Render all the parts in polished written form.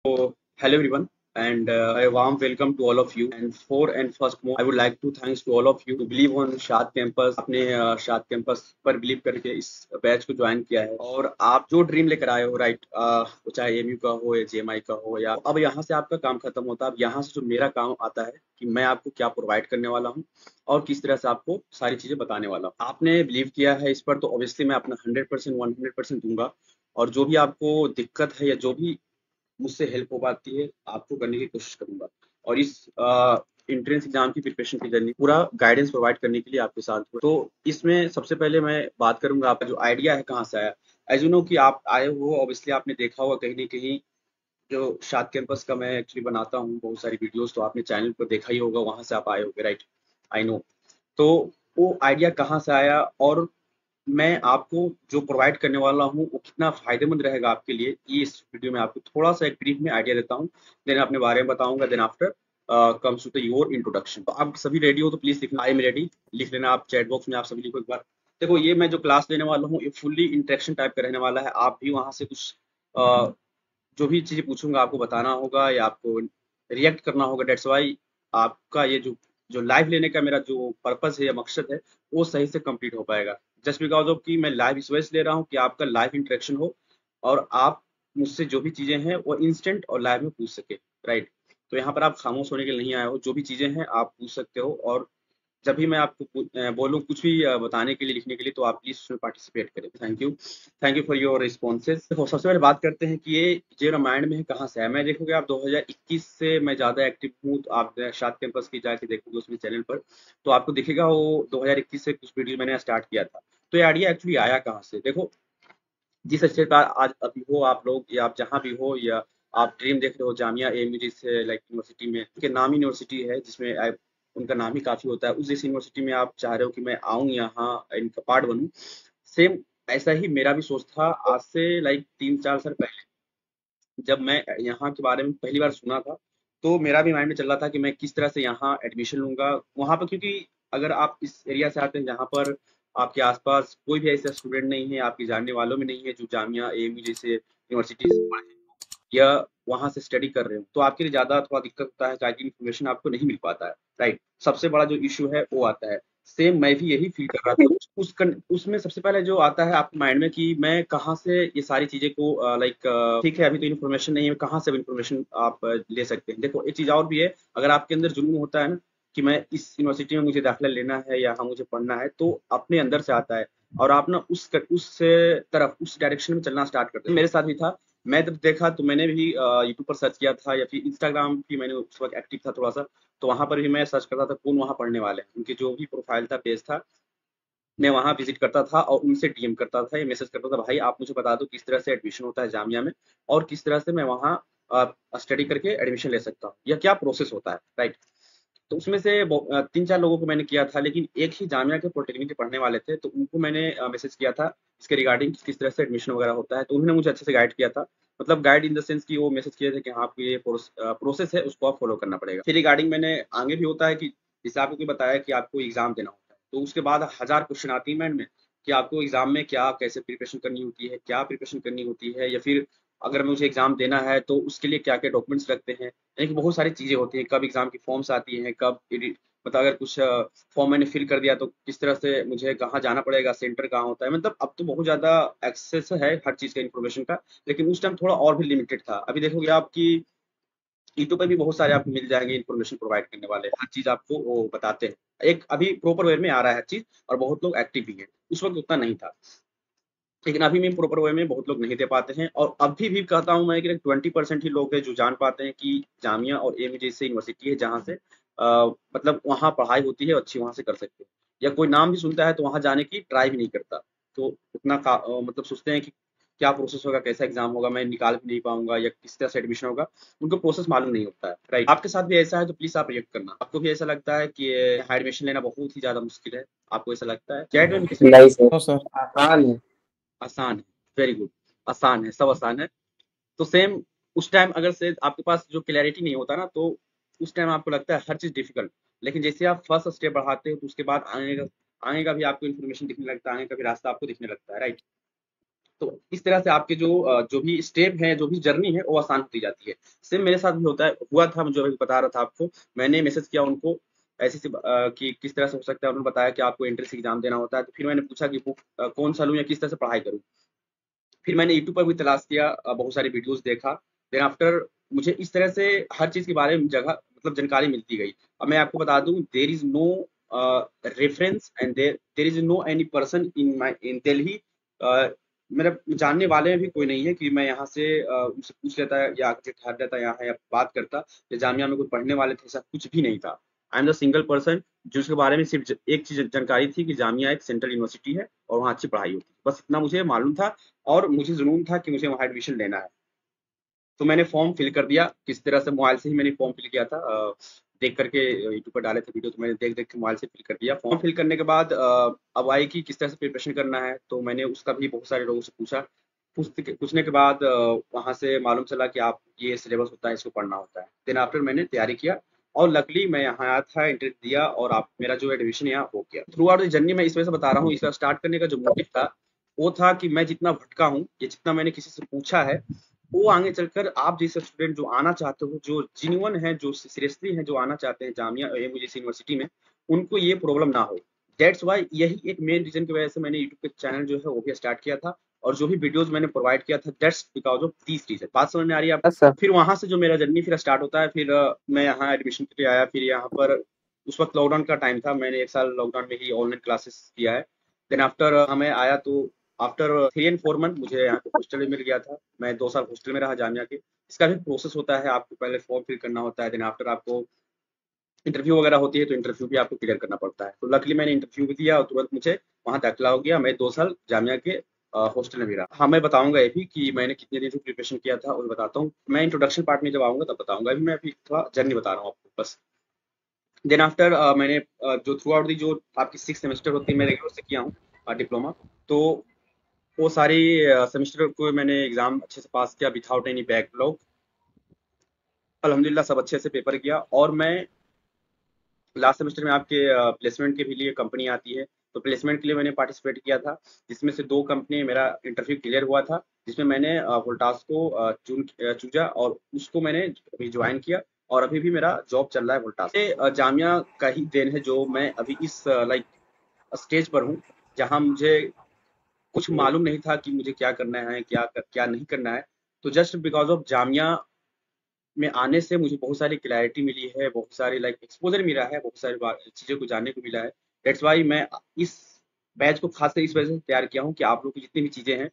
So, hello everyone, and a warm welcome to all of you. And for and first more, I would like to thanks to all of you to believe on शाद campus अपने शाद campus पर believe करके इस batch को join किया है। और आप जो ड्रीम लेकर आए हो, राइट, वो चाहे एमयू का हो या जेएमआई का हो, या अब यहाँ से आपका काम खत्म होता है। अब यहाँ से जो मेरा काम आता है कि मैं आपको क्या प्रोवाइड करने वाला हूँ और किस तरह से आपको सारी चीजें बताने वाला हूँ। आपने बिलीव किया है इस पर, तो ऑब्वियसली मैं अपना 100% 100% दूंगा। और जो भी आपको दिक्कत है या जो भी मुझसे हेल्प हो पाती है आपको करने की कोशिश करूंगा। और इस एंट्रेंस एग्जाम की प्रिपरेशन की जर्नी पूरा गाइडेंस प्रोवाइड करने के लिए आपके साथ हूँ। तो इसमें सबसे पहले मैं बात करूंगा आपका जो आइडिया है कहाँ से आया। एज यू नो कि आप आए हो, ऑब्वियसली आपने देखा होगा कहीं ना कहीं जो शाद कैंपस का मैं एक्चुअली बनाता हूँ बहुत सारी वीडियोस, तो आपने चैनल पर देखा ही होगा, वहां से आप आए होगे, राइट। I know. तो वो आइडिया कहाँ से आया और मैं आपको जो प्रोवाइड करने वाला हूँ वो कितना फायदेमंद रहेगा आपके लिए, ये इस वीडियो में आपको थोड़ा सा एक ब्रीफ में आइडिया देता हूँ। देन अपने बारे में बताऊंगा। Then after comes to the your introduction. तो आप सभी रेडी हो तो प्लीज लिखना आई एम रेडी, लिख लेना आप चैट बॉक्स में। आप सभी लिखो एक बार। देखो, ये मैं जो क्लास लेने वाला हूँ ये फुल्ली इंटरेक्शन टाइप का रहने वाला है। आप भी वहां से कुछ जो भी चीजें पूछूंगा आपको बताना होगा या आपको रिएक्ट करना होगा। डेट्स वाई आपका ये जो जो लाइव लेने का मेरा जो पर्पस है या मकसद है वो सही से कंप्लीट हो पाएगा। जस्ट बिकॉज ऑफ कि मैं लाइव इस वजह से ले रहा हूँ कि आपका लाइव इंटरेक्शन हो और आप मुझसे जो भी चीजें हैं वो इंस्टेंट और लाइव में पूछ सके, राइट। तो यहाँ पर आप खामोश होने के लिए नहीं आए हो, जो भी चीजें हैं आप पूछ सकते हो। और जब भी मैं आपको बोलूँ कुछ भी बताने के लिए, लिखने के लिए, तो आप प्लीज उसमें पार्टिसिपेट करें। Thank you for your responses. देखो, सबसे पहले बात करते हैं कि ये रामायण में है कहाँ से है। मैं देखोगे आप 2021 से मैं ज्यादा एक्टिव हूँ, तो आप शाद कैंपस की जाके देखोगे उसमें चैनल पर, तो आपको दिखेगा वो 2021 से कुछ वीडियो मैंने स्टार्ट किया था। तो ये आइडिया एक्चुअली आया कहाँ से। देखो, जिस स्टेट पर आज अभी हो आप लोग, या आप जहाँ भी हो, या आप ड्रीम देख रहे हो जामिया एएमयू जैसे लाइक यूनिवर्सिटी में, उनके नाम यूनिवर्सिटी है जिसमें उनका नाम ही काफी होता है, उस जैसी यूनिवर्सिटी में आप चाह रहे हो कि मैं आऊँ यहाँ इनका पार्ट बनूं। सेम ऐसा ही मेरा भी सोच था आज से लाइक 3-4 साल पहले। जब मैं यहाँ के बारे में पहली बार सुना था तो मेरा भी माइंड में चल रहा था कि मैं किस तरह से यहाँ एडमिशन लूंगा वहां पर, क्योंकि अगर आप इस एरिया से आते हैं जहाँ पर आपके आसपास कोई भी ऐसा स्टूडेंट नहीं है, आपके जानने वालों में नहीं है जो जामिया एएमयू जैसे यूनिवर्सिटीज पढ़े या वहां से स्टडी कर रहे हो, तो आपके लिए ज्यादा थोड़ा दिक्कत होता है, ताकि इन्फॉर्मेशन आपको नहीं मिल पाता है, राइट। सबसे बड़ा जो इशू है वो आता है। सेम मैं भी यही फील कर रहा था। उसमें सबसे पहले जो आता है आपके माइंड में कि मैं कहाँ से ये सारी चीजें को लाइक, ठीक है अभी तो इन्फॉर्मेशन नहीं है, कहाँ से इन्फॉर्मेशन आप ले सकते हैं। देखो, एक चीज और भी है, अगर आपके अंदर जुनून होता है ना कि मैं इस यूनिवर्सिटी में मुझे दाखिला लेना है या हाँ मुझे पढ़ना है, तो अपने अंदर से आता है और आप ना उस तरफ उस डायरेक्शन में चलना स्टार्ट करते हैं। मेरे साथ भी था। मैं जब देखा तो मैंने भी यूट्यूब पर सर्च किया था, या फिर इंस्टाग्राम भी मैंने उस वक्त एक्टिव था थोड़ा सा, तो वहां पर भी मैं सर्च करता था कौन वहां पढ़ने वाले हैं। उनकी जो भी प्रोफाइल था, पेज था, मैं वहां विजिट करता था और उनसे डीएम करता था या मैसेज करता था, भाई आप मुझे बता दो किस तरह से एडमिशन होता है जामिया में और किस तरह से मैं वहाँ स्टडी करके एडमिशन ले सकता हूँ या क्या प्रोसेस होता है, राइट। तो उसमें से 3-4 लोगों को मैंने किया था, लेकिन एक ही जामिया के पॉलिटेक्निक के पढ़ने वाले थे, तो उनको मैंने मैसेज किया था इसके रिगार्डिंग किस तरह से एडमिशन वगैरह होता है। तो उन्होंने मुझे अच्छे से गाइड किया था, मतलब गाइड इन द सेंस कि वो मैसेज किए थे कि हाँ आपको ये प्रोसेस है उसको आप फॉलो करना पड़ेगा। फिर रिगार्डिंग मैंने आगे भी होता है कि जैसे आपको कोई बताया कि आपको एग्जाम देना होता है, तो उसके बाद 1000 क्वेश्चन आती है माइंड में कि आपको एग्जाम में क्या कैसे प्रिपरेशन करनी होती है, क्या प्रिपरेशन करनी होती है, या फिर अगर मुझे एग्जाम देना है तो उसके लिए क्या क्या डॉक्यूमेंट्स लगते हैं। यानी कि बहुत सारी चीजें होती हैं, कब एग्जाम की फॉर्म्स आती हैं, कब मतलब अगर कुछ फॉर्म मैंने फिल कर दिया तो किस तरह से मुझे कहाँ जाना पड़ेगा, सेंटर कहाँ होता है। मतलब अब तो बहुत ज्यादा एक्सेस है हर चीज का, इन्फॉर्मेशन का। लेकिन उस टाइम थोड़ा और भी लिमिटेड था। अभी देखोगे आपकी यूट्यूब पे भी बहुत सारे आपको मिल जाएंगे इन्फॉर्मेशन प्रोवाइड करने वाले, हर चीज आपको वो बताते हैं। एक अभी प्रॉपर वे में आ रहा है हर चीज और बहुत लोग एक्टिव भी हैं, उस वक्त उतना नहीं था। लेकिन अभी भी प्रॉपर वे में बहुत लोग नहीं दे पाते हैं, और अभी भी कहता हूँ मैं कि 20% ही लोग हैं जो जान पाते हैं कि जामिया और एएमयू जैसी यूनिवर्सिटी है जहाँ से मतलब वहाँ पढ़ाई होती है, अच्छी वहाँ से कर सकते हैं। या कोई नाम भी सुनता है तो वहाँ जाने की ट्राई भी नहीं करता। तो उतना मतलब सोचते हैं कि क्या प्रोसेस होगा, कैसा एग्जाम होगा, मैं निकाल भी नहीं पाऊंगा या किस तरह से एडमिशन होगा, उनको प्रोसेस मालूम नहीं होता है, राइट। आपके साथ भी ऐसा है तो प्लीज आप रिएक्ट करना। आपको भी ऐसा लगता है कि हायर एडमिशन लेना बहुत ही ज्यादा मुश्किल है? आपको ऐसा लगता है? चैट में किसी नहीं सर, आसान है। आसान है, वेरी गुड, आसान है, सब आसान है। तो सेम उस टाइम अगर से आपके पास जो क्लैरिटी नहीं होता ना, तो उस टाइम आपको लगता है हर चीज डिफिकल्ट। लेकिन जैसे आप फर्स्ट स्टेप बढ़ाते हो तो उसके बाद आगे का भी आपको इन्फॉर्मेशन दिखने लगता है, आगे का भी रास्ता आपको दिखने लगता है, राइट। तो इस तरह से आपके जो भी स्टेप है, जो भी जर्नी है, वो आसान होती जाती है। सेम मेरे साथ भी हुआ था, जो अभी बता रहा था आपको। मैंने मैसेज किया उनको कि किस तरह से हो सकता है। उन्होंने बताया कि आपको एंट्रेंस एग्जाम देना होता है। तो फिर मैंने पूछा कि बुक कौन सा लूँ या किस तरह से पढ़ाई करूँ। फिर मैंने यूट्यूब पर भी तलाश किया, बहुत सारी वीडियोस देखा। देन आफ्टर मुझे इस तरह से हर चीज़ के बारे में जगह मतलब जानकारी मिलती गई। अब मैं आपको बता दूँ, there is no reference and there is no any person in Delhi, मेरा जानने वाले में भी कोई नहीं है कि मैं यहाँ से उनसे पूछ लेता या आके ठहर लेता यहाँ या बात करता या जामिया में कोई पढ़ने वाले थे, ऐसा कुछ भी नहीं था। I am the single person जिसके बारे में सिर्फ एक चीज़ जानकारी थी कि जामिया एक सेंट्रल यूनिवर्सिटी है और वहाँ अच्छी पढ़ाई होती है। बस इतना मुझे मालूम था और मुझे जुनून था कि मुझे वहाँ एडमिशन लेना है। तो मैंने फॉर्म फिल कर दिया, किस तरह से मोबाइल से ही मैंने फॉर्म फिल किया था। देख करके यूट्यूब पर डाले थे वीडियो, तो मैंने देख देख के मोबाइल से फिल कर दिया। फॉर्म फिल करने के बाद अब आए कि किस तरह से प्रिपरेशन करना है, तो मैंने उसका भी बहुत सारे लोगों से पूछा। पूछने के बाद वहाँ से मालूम चला कि आप ये सिलेबस होता है, इसको पढ़ना होता है। देन आफ्टर मैंने तैयारी किया और लकली मैं यहाँ आया था, इंटरव्यू दिया और आप मेरा जो एडमिशन यहाँ हो गया। थ्रू आउट द जर्नी मैं इस वजह से बता रहा हूँ, इसका स्टार्ट करने का जो मोटिव था वो था कि मैं जितना भटका हूँ या जितना मैंने किसी से पूछा है, वो आगे चलकर आप जैसे स्टूडेंट जो आना चाहते हो, जो जिन्युइन है, जो सीरियसली है, जो आना चाहते हैं जामिया एम जैसी यूनिवर्सिटी में, उनको ये प्रॉब्लम ना हो। दैट्स वाई यही एक मेन रीजन की वजह से मैंने यूट्यूब पे चैनल जो है वो भी स्टार्ट किया था और जो भी वीडियोस मैंने प्रोवाइड किया था, that's because of this reason. बात समझ में आ रही है आपको? Yes sir. फिर वहां से जो मेरा जर्नी फिर स्टार्ट होता है। फिर मैं यहाँ एडमिशन के लिए आया। फिर यहाँ पर उस वक्त लॉकडाउन का टाइम था, मैंने एक साल लॉकडाउन में ही ऑनलाइन क्लासेस किया है। देन आफ्टर हमें आया तो आफ्टर 3 and 4 मंथ मुझे यहाँ पे हॉस्टल मिल गया था। मैं 2 साल हॉस्टल में रहा जामिया के। इसका भी प्रोसेस होता है, आपको पहले फॉर्म फिल करना होता है। देन आफ्टर आपको इंटरव्यू वगैरह होती है, तो इंटरव्यू भी आपको क्लियर करना पड़ता है। तो लकली मैंने इंटरव्यू भी दिया और तुरंत मुझे वहाँ दाखिला हो गया। मैं 2 साल जामिया के हॉस्टल में भी रहा। हाँ, मैं बताऊंगा ये भी कि मैंने कितने दिन से प्रिपरेशन किया था, और बताता हूँ। मैं इंट्रोडक्शन पार्ट में जब आऊंगा तब बताऊंगा, अभी मैं अभी थोड़ा जर्नी बता रहा हूँ आपको बस। देन आफ्टर मैंने जो थ्रू आउट दी जो आपकी 6 सेमेस्टर होती है, मैं रेगुलर से किया हूँ डिप्लोमा। तो वो सारी सेमेस्टर को मैंने एग्जाम अच्छे से पास किया विदाउट एनी बैकलॉग। अल्हम्दुलिल्लाह सब अच्छे से पेपर किया। और मैं लास्ट सेमेस्टर में आपके प्लेसमेंट के भी लिए कंपनी आती है, तो प्लेसमेंट के लिए मैंने पार्टिसिपेट किया था, जिसमें से 2 कंपनी मेरा इंटरव्यू क्लियर हुआ था, जिसमें मैंने वोल्टास को चूजा और उसको मैंने अभी ज्वाइन किया और अभी भी मेरा जॉब चल रहा है वोल्टास। ये जामिया का ही देन है जो मैं अभी इस लाइक स्टेज पर हूँ, जहाँ मुझे कुछ मालूम नहीं था कि मुझे क्या करना है, क्या नहीं करना है। तो जस्ट बिकॉज ऑफ जामिया में आने से मुझे बहुत सारी क्लैरिटी मिली है, बहुत सारी लाइक एक्सपोजर मिला है, बहुत सारी चीज़ों को जानने को मिला है। दैट्स वाई मैं इस बैच को खासकर इस वजह से तैयार किया हूँ कि आप लोग की जितनी भी चीज़ें हैं,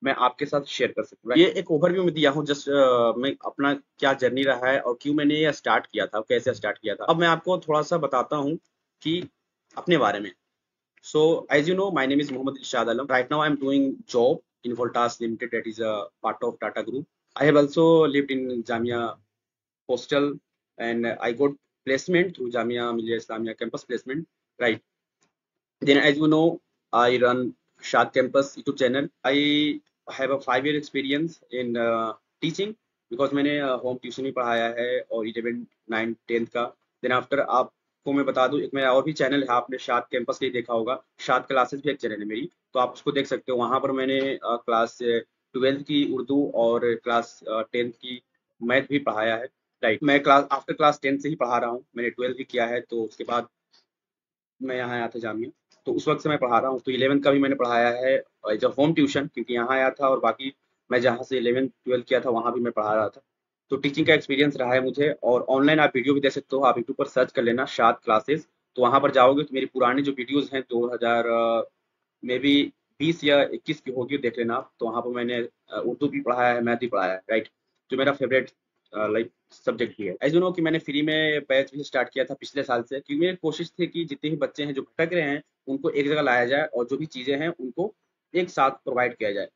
मैं आपके साथ शेयर कर सकूँ। ये एक ओवरव्यू में दिया हूँ, जस्ट मैं अपना क्या जर्नी रहा है और क्यों मैंने ये स्टार्ट किया था, कैसे स्टार्ट किया था। अब मैं आपको थोड़ा सा बताता हूँ कि अपने बारे में। So, as you know, my name is Mohammad Irshad Alam. Right now, I'm doing job in Voltas Limited, that is a part of Tata Group. I have also lived in Jamia Hostel, and I got placement through Jamia Millia Islamia campus placement. Right. Then, as you know, I run Shad Campus YouTube channel. I have a 5 year experience in teaching because मैंने home tuition भी पढ़ाया है और 11, 9, 10 का। Then after आपको मैं बता दूं, एक मेरा और भी चैनल है, आपने शाद कैंपस का ही देखा होगा, शाद क्लासेस भी एक चैनल है मेरी, तो आप उसको देख सकते हो। वहाँ पर मैंने क्लास 12th की उर्दू और क्लास 10th की मैथ भी पढ़ाया है। राइट, मैं क्लास आफ्टर क्लास 10 से ही पढ़ा रहा हूँ, मैंने 12th भी किया है, तो उसके बाद मैं यहाँ आया था जामिया, तो उस वक्त से मैं पढ़ा रहा हूँ। तो 11th का भी मैंने पढ़ाया है एज अ होम ट्यूशन, क्योंकि यहाँ आया था और बाकी मैं जहाँ से 11th 12th किया था वहाँ भी मैं पढ़ा रहा था। तो टीचिंग का एक्सपीरियंस रहा है मुझे। और ऑनलाइन आप वीडियो भी देख सकते हो, आप यूट्यूब पर सर्च कर लेना शाद क्लासेस, तो वहाँ पर जाओगे तो मेरी पुरानी जो वीडियोज़ हैं 2000 मे बी 20 या 21 की होगी, देख लेना आप। तो वहाँ पर मैंने उर्दू भी पढ़ाया है, मैथ भी पढ़ाया है। राइट, जो मेरा फेवरेट लाइक सब्जेक्ट भी है। एज यू नो कि मैंने फ्री में बैच भी स्टार्ट किया था पिछले साल से, क्योंकि मेरी कोशिश थी कि जितने भी बच्चे हैं जो भटक रहे हैं उनको एक जगह लाया जाए और जो भी चीज़ें हैं उनको एक साथ प्रोवाइड किया जाए।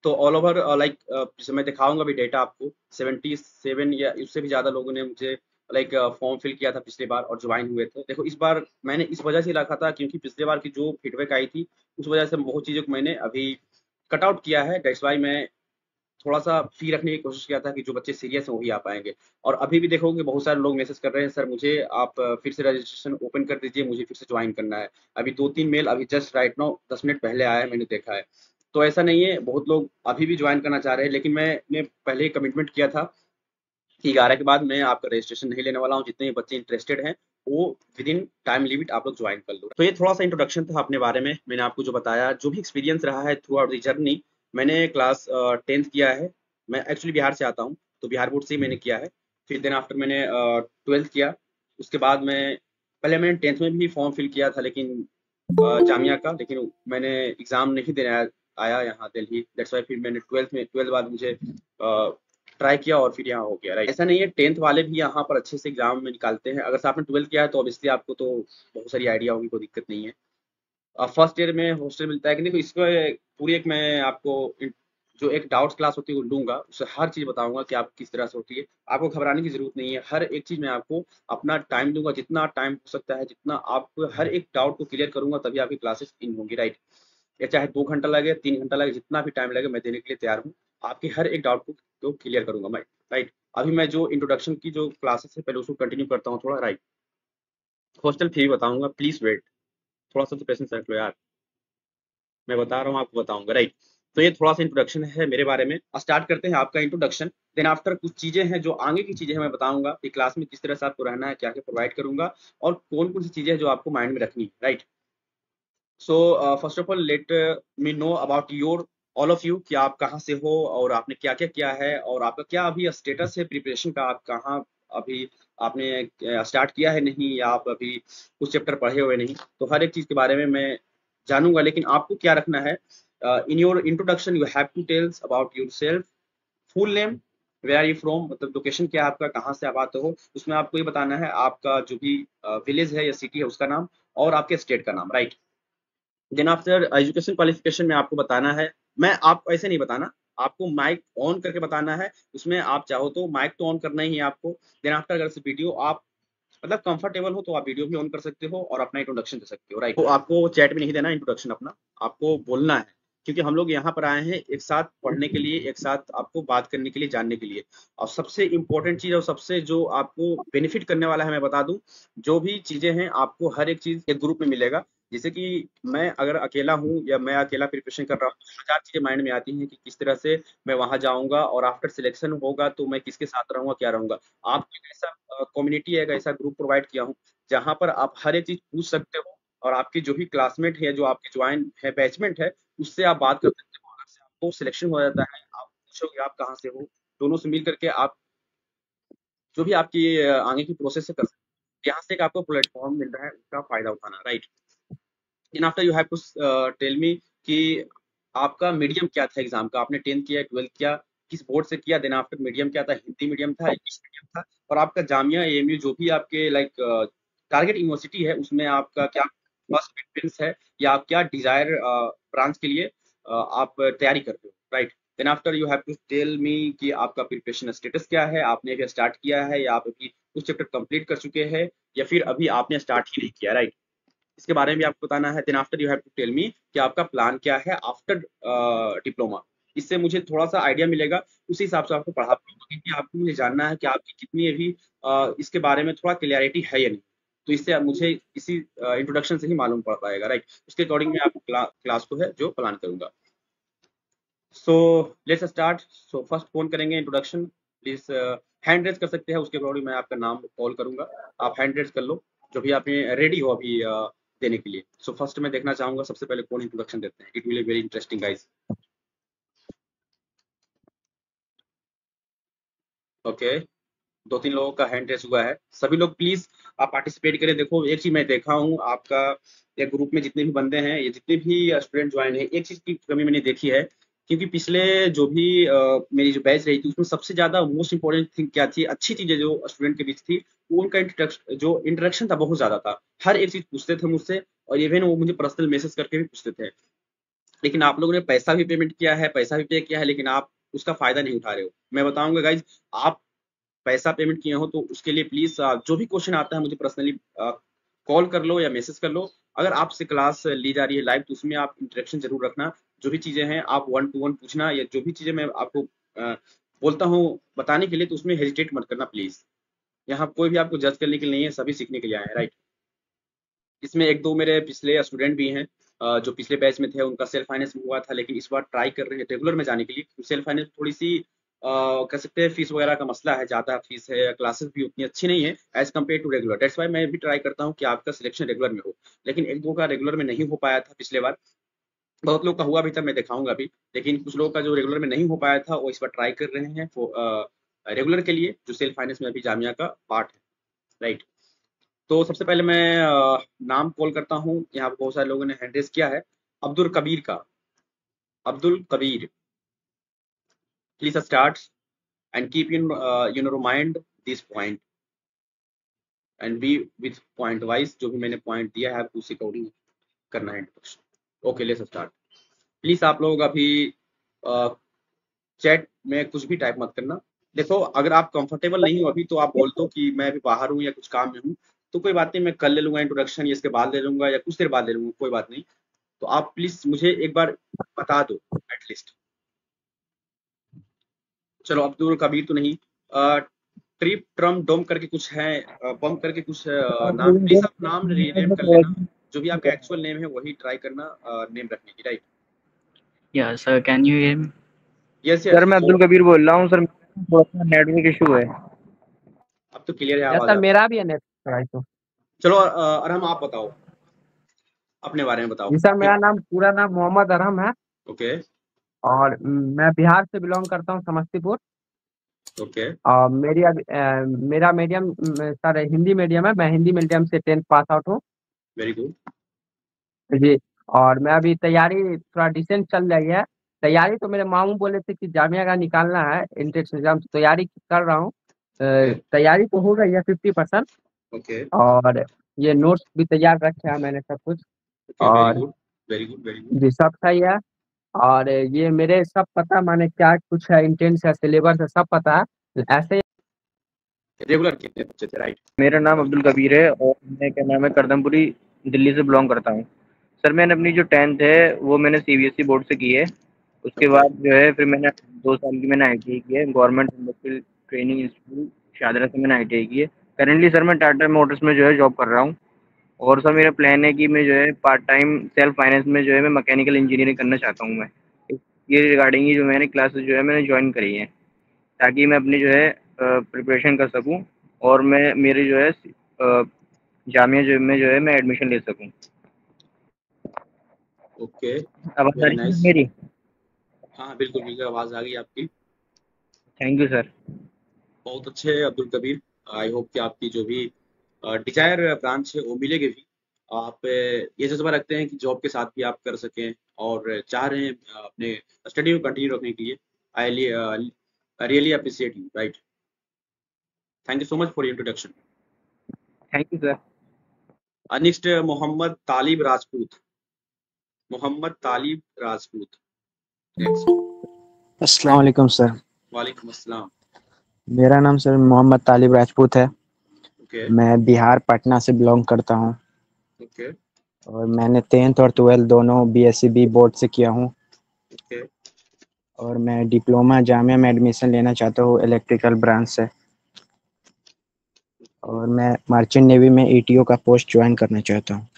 तो ऑल ओवर लाइक जैसे मैं दिखाऊंगा भी डेटा आपको, 77 या उससे भी ज़्यादा लोगों ने मुझे लाइक फॉर्म फिल किया था पिछली बार और ज्वाइन हुए थे। देखो इस बार मैंने इस वजह से रखा था क्योंकि पिछले बार की जो फीडबैक आई थी उस वजह से बहुत चीज़ों को मैंने अभी कट आउट किया है। दैट्स वाई मैं थोड़ा-सा फ़ी रखने की कोशिश किया था कि जो बच्चे सीरियस हैं वही आ पाएँगे। और अभी भी देखोगे बहुत सारे लोग मैसेज कर रहे हैं, सर मुझे आप फिर से रजिस्ट्रेशन ओपन कर दीजिए, मुझे फिर से जॉइन करना है। अभी 2-3 मेल अभी जस्ट राइट नाउ 10 मिनट पहले आया है, मैंने देखा है। तो ऐसा नहीं है, बहुत लोग अभी भी ज्वाइन करना चाह रहे हैं, लेकिन मैंने पहले ही कमिटमेंट किया था कि 11 के बाद मैं आपका रजिस्ट्रेशन नहीं लेने वाला हूँ। जितने भी बच्चे इंटरेस्टेड हैं वो विद इन टाइम लिमिट आप लोग ज्वाइन कर लो। तो ये थोड़ा सा इंट्रोडक्शन था अपने बारे में। मैंने आपको जो बताया, जो भी एक्सपीरियंस रहा है थ्रू आउट द जर्नी। मैंने क्लास 10th किया है। मैं एक्चुअली बिहार से आता हूँ, तो बिहार बोर्ड से ही मैंने किया है। फिर देन आफ्टर मैंने 12th किया। उसके बाद पहले मैंने 10th में भी फॉर्म फिल किया था, लेकिन जामिया का, लेकिन मैंने एग्जाम नहीं देने आया यहाँ दिल्ली। दैट्स वाई फिर मैंने 12th बाद मुझे ट्राई किया और फिर यहाँ हो गया, राइट। ऐसा नहीं है, 10th वाले भी यहाँ पर अच्छे से एग्जाम में निकालते हैं। अगर आपने 12th किया है तो ऑब्वियसली आपको तो बहुत सारी आइडिया होगी, कोई दिक्कत नहीं है। फर्स्ट ईयर में हॉस्टल मिलता है कि नहीं, तो इसको पूरी एक मैं आपको जो एक डाउट्स क्लास होती है वो लूंगा, उससे हर चीज बताऊंगा कि आप किस तरह से होती है। आपको घबराने की जरूरत नहीं है, हर एक चीज मैं आपको अपना टाइम दूंगा, जितना टाइम हो सकता है, जितना आपको हर एक डाउट को क्लियर करूंगा, तभी आपकी क्लासेस इन होंगी, राइट। या चाहे 2 घंटा लगे, 3 घंटा लगे, जितना भी टाइम लगे मैं देने के लिए तैयार हूँ। आपके हर एक डाउट को तो क्लियर करूंगा मैं, राइट। अभी मैं जो इंट्रोडक्शन की जो क्लासेस है पहले उसको कंटिन्यू करता हूँ थोड़ा, राइट। हॉस्टल फी बताऊंगा, प्लीज वेट, थोड़ा सा तो पेशेंस रख लो यार, मैं बता रहा हूँ आपको बताऊंगा, राइट। तो ये थोड़ा सा इंट्रोडक्शन है मेरे बारे में। स्टार्ट करते हैं आपका इंट्रोडक्शन। देन आफ्टर कुछ चीजें हैं जो आगे की चीजें हैं, मैं बताऊंगा कि क्लास में किस तरह से आपको रहना है, क्या क्या प्रोवाइड करूंगा, और कौन कौन सी चीजें हैं जो आपको माइंड में रखनी है, right. So first of all let me know about your all of you, कि आप कहाँ से हो और आपने क्या क्या किया है, और आपका क्या अभी स्टेटस है प्रिपरेशन का। आप कहाँ अभी आपने स्टार्ट किया है नहीं, या आप अभी कुछ चैप्टर पढ़े हुए नहीं, तो हर एक चीज के बारे में मैं जानूंगा। लेकिन आपको क्या रखना है, in your introduction you have to tells about yourself, full name, where are you from, मतलब लोकेशन क्या है आपका, कहाँ से आप आते हो। उसमें आपको ये बताना है आपका जो भी विलेज है या सिटी है उसका नाम, और आपके स्टेट का नाम, right. Then after education qualification में आपको बताना है, मैं आप ऐसे नहीं बताना, आपको माइक ऑन करके बताना है। उसमें आप चाहो तो माइक तो ऑन करना ही है आपको। देन आफ्टर अगर वीडियो आप मतलब कंफर्टेबल हो तो आप वीडियो भी ऑन कर सकते हो और अपना इंट्रोडक्शन दे सकते हो, राइट। तो आपको चैट में नहीं देना इंट्रोडक्शन अपना, आपको बोलना है, क्योंकि हम लोग यहाँ पर आए हैं एक साथ पढ़ने के लिए, एक साथ आपको बात करने के लिए, जानने के लिए। और सबसे इंपॉर्टेंट चीज और सबसे जो आपको बेनिफिट करने वाला है, मैं बता दूं, जो भी चीजें हैं आपको हर एक चीज एक ग्रुप में मिलेगा। जैसे कि मैं अगर अकेला हूँ या मैं अकेला प्रिपरेशन कर रहा हूँ, तो हजार चीजें माइंड में आती हैं कि किस तरह से मैं वहां जाऊंगा, और आफ्टर सिलेक्शन होगा तो मैं किसके साथ रहूंगा, क्या रहूंगा। आपको एक ऐसा कम्युनिटी है, एक ऐसा ग्रुप प्रोवाइड किया हूँ जहां पर आप हर एक चीज पूछ सकते हो, और आपके जो भी क्लासमेट है, जो आपके ज्वाइन है, बैचमेंट है, उससे आप बात कर सकते हो। अगर से आपको सिलेक्शन हो जाता है, आप पूछोगे आप कहाँ से हो, दोनों से मिल करके आप जो भी आपकी आगे की प्रोसेस है कर सकते हो। यहाँ से एक आपको प्लेटफॉर्म मिल रहा है, उसका फायदा उठाना, right. Then after you have to tell me कि आपका मीडियम क्या था एग्जाम का, आपने 10th किया, 12th किया, किस बोर्ड से किया। देन आफ्टर मीडियम क्या था, हिंदी मीडियम था, इंग्लिश मीडियम था, और आपका जामिया एएमयू जो भी आपके लाइक टारगेट यूनिवर्सिटी है, उसमें आपका क्या फर्स्ट प्रेफरेंस है, या आप क्या डिजायर ब्रांच के लिए आप तैयारी करते हो, right. Then after you have to tell me कि आपका प्रिपरेशन स्टेटस क्या है, आपने अभी स्टार्ट किया है, या आप अभी कुछ चैप्टर कंप्लीट कर चुके हैं, या फिर अभी आपने स्टार्ट ही नहीं किया, राइट। इसके बारे में भी आपको बताना है। Then after you have to tell me कि आपका प्लान क्या है आफ्टर डिप्लोमा। इससे मुझे थोड़ा सा आइडिया मिलेगा, उसी हिसाब से आपको पढ़ा पाऊंगा, क्योंकि आपको मुझे जानना है कि आपकी कितनी अभी इसके बारे में थोड़ा क्लियरिटी है या नहीं। तो इससे मुझे इसी इंट्रोडक्शन से ही मालूम पड़ पाएगा, राइट। उसके अकॉर्डिंग मैं आपको क्लास को है जो प्लान करूंगा। So let's start. So first कौन करेंगे इंट्रोडक्शन, प्लीज हैंड रेज कर सकते हैं, उसके अकॉर्डिंग मैं आपका नाम कॉल करूंगा। आप हैंड रेज कर लो जो भी आपने रेडी हो अभी देने के लिए। सो फर्स्ट मैं देखना चाहूंगा सबसे पहले कौन इंट्रोडक्शन देते हैं। It will be very interesting guys. Okay, 2-3 लोगों का हैंड रेस हुआ है। सभी लोग प्लीज आप पार्टिसिपेट करें। देखो एक चीज मैं देखा हूँ, आपका एक ग्रुप में जितने भी बंदे हैं, ये जितने भी स्टूडेंट ज्वाइन है, एक चीज की कमी मैंने देखी है। क्योंकि पिछले जो भी मेरी जो बैच रही थी, उसमें सबसे ज्यादा मोस्ट इंपॉर्टेंट थिंग क्या थी, अच्छी चीजें जो स्टूडेंट के बीच थी, वो उनका जो इंटरेक्शन था बहुत ज्यादा था। हर एक चीज पूछते थे मुझसे, और इवन वो मुझे पर्सनल मैसेज करके भी पूछते थे। लेकिन आप लोगों ने पैसा भी पेमेंट किया है, पैसा भी पे किया है, लेकिन आप उसका फायदा नहीं उठा रहे हो। मैं बताऊंगा गाइज, आप पैसा पेमेंट किए हो तो उसके लिए प्लीज जो भी क्वेश्चन आता है मुझे पर्सनली कॉल कर लो या मैसेज कर लो। अगर आपसे क्लास ली जा रही है लाइव, तो उसमें आप इंटरेक्शन जरूर रखना। जो भी चीजें हैं आप 1-to-1 पूछना, या जो भी चीजें मैं आपको बोलता हूँ बताने के लिए, तो उसमें हेजिटेट मत करना प्लीज। यहाँ कोई भी आपको जज करने के लिए नहीं है, सभी सीखने के लिए आए हैं, राइट। इसमें एक दो मेरे पिछले स्टूडेंट भी हैं, जो पिछले बैच में थे उनका सेल्फ फाइनेंस में हुआ था, लेकिन इस बार ट्राई कर रहे हैं रेगुलर में जाने के लिए। सेल्फ फाइनेंस थोड़ी सी कह सकते हैं फीस वगैरह का मसला है, ज़्यादा फीस है, क्लासेस भी उतनी अच्छी नहीं है as compare to regular. That's why मैं भी ट्राई करता हूँ कि आपका सिलेक्शन रेगुलर में हो, लेकिन एक दो का रेगुलर में नहीं हो पाया था पिछले बार। बहुत लोग का हुआ भी था, मैं दिखाऊंगा भी, लेकिन कुछ लोगों का जो रेगुलर में नहीं हो पाया था वो इस बार ट्राई कर रहे हैं रेगुलर के लिए, जो सेल्फ फाइनेंस में अभी जामिया का पार्ट है, राइट। तो सबसे पहले मैं नाम कॉल करता हूँ, यहाँ पे बहुत सारे लोगों ने हैंड रेज किया है। अब्दुल कबीर का, Abdul Kabir, please start and keep in remind this point and B with point wise, जो भी मैंने पॉइंट दिया है उसी अकॉर्डिंग करना है introduction. Okay, let's start. Please आप लोग अभी चैट में कुछ भी टाइप मत करना। देखो, अगर आप कंफर्टेबल नहीं हो अभी तो आप बोल दो कि मैं अभी बाहर हूँ या कुछ काम में हूँ, तो कोई बात नहीं, मैं कल ले लूंगा इंट्रोडक्शन, या इसके बाद ले लूंगा या कुछ देर बाद ले लूंगा, कोई बात नहीं। तो आप प्लीज मुझे एक बार बता दो एटलीस्ट। चलो, अब्दुल कबीर तो नहीं, ट्रिप ट्रम डोम करके कुछ है, बम करके कुछ नाम, प्लीज आप नाम रीनेम कर लेना। जो भी आपका एक्चुअल नेम है वही ट्राई करना नेम रखने की, right. Yeah, sir, can you hear me? Yes sir yes, मैं अब्दुल कबीर बोल रहा हूँ सर, थोड़ा सा नेटवर्क इशू है। अब तो क्लियर है या आवाज सर आप। मेरा भी है नेटवर्क तो। चलो अरहम, आप बताओ, अपने बारे में बताओ। जी सर, मेरा नाम पूरा नाम मोहम्मद अरहम है ओके और मैं बिहार से बिलोंग करता हूँ, समस्तीपुर। ओके और मेरा मीडियम सर हिंदी मीडियम है, मैं हिंदी मीडियम से 10th पास आउट हूँ वेरी गुड। जी। और मैं अभी तैयारी थोड़ा डिसेंट चल रही है। तैयारी तो मेरे मामू बोले थे कि जामिया का निकालना है एंट्रेंस एग्जाम, तैयारी कर रहा हूँ। ओके तैयारी तो हो गई है 50%। ओके और ये नोट्स भी तैयार रखे हैं मैंने सब कुछ। ओके, वेरी और good very good very good. जी सब सही है। और ये मेरे सब पता, माने क्या कुछ है, इंटेंस है, सिलेबस है, सब पता है ऐसे। रेगुलर कितने बच्चे थे, राइट। मेरा नाम अब्दुल कबीर है और मैं क्या नाम है करदमपुरी दिल्ली से बिलोंग करता हूँ। सर मैंने अपनी जो 10th है वो मैंने सीबीएसई बोर्ड से की है। उसके ओके बाद जो है फिर मैंने 2 साल की मैंने आईटीआई की है, government industrial training institute Shahdara से मैंने आईटीआई की है। करेंटली सर मैं टाटा मोटर्स में जो है जॉब कर रहा हूँ। और सर मेरा प्लान है कि मैं जो है पार्ट टाइम सेल्फ फाइनेंस में जो है मैं मैकेनिकल इंजीनियरिंग करना चाहता हूँ मैं। ये रिगार्डिंग ही जो मैंने क्लासेस जो है मैंने ज्वाइन करी है, ताकि मैं अपनी जो है प्रिपरेशन कर सकूँ और मैं मेरे जो है जामिया जो में जो है मैं एडमिशन ले सकूँ। ओके, आवाज़ आ वेरी रही है नाइस। मेरी? हाँ हाँ, बिल्कुल बिल्कुल, आवाज आ गई आपकी। Thank you sir. बहुत अच्छे अब्दुल कबीर। आई होप कि आपकी जो भी डिजायर ब्रांच है वो मिलेगी भी। आप ये जज्बा रखते हैं कि जॉब के साथ भी आप कर सकें और चाह रहे हैं अपने स्टडी को कंटिन्यू रखने के लिए। I really appreciate you, right. Thank you so much for introduction. Thank you sir. Next, Mohammad Talib Rajput, Mohammad Talib Rajput, next. अस्सलाम वालेकुम सर। वालेकुम अस्सलाम। मेरा नाम सर मोहम्मद तालिब राजपूत है। ओके मैं बिहार पटना से बिलोंग करता हूँ ओके और मैंने 10th और 12th दोनों बीएससीबी बोर्ड से किया हूँ। ओके और मैं डिप्लोमा जामिया में एडमिशन लेना चाहता हूँ इलेक्ट्रिकल ब्रांच से। और मैं मर्चेंट नेवी में ईटीओ का पोस्ट ज्वाइन करना चाहता हूँ।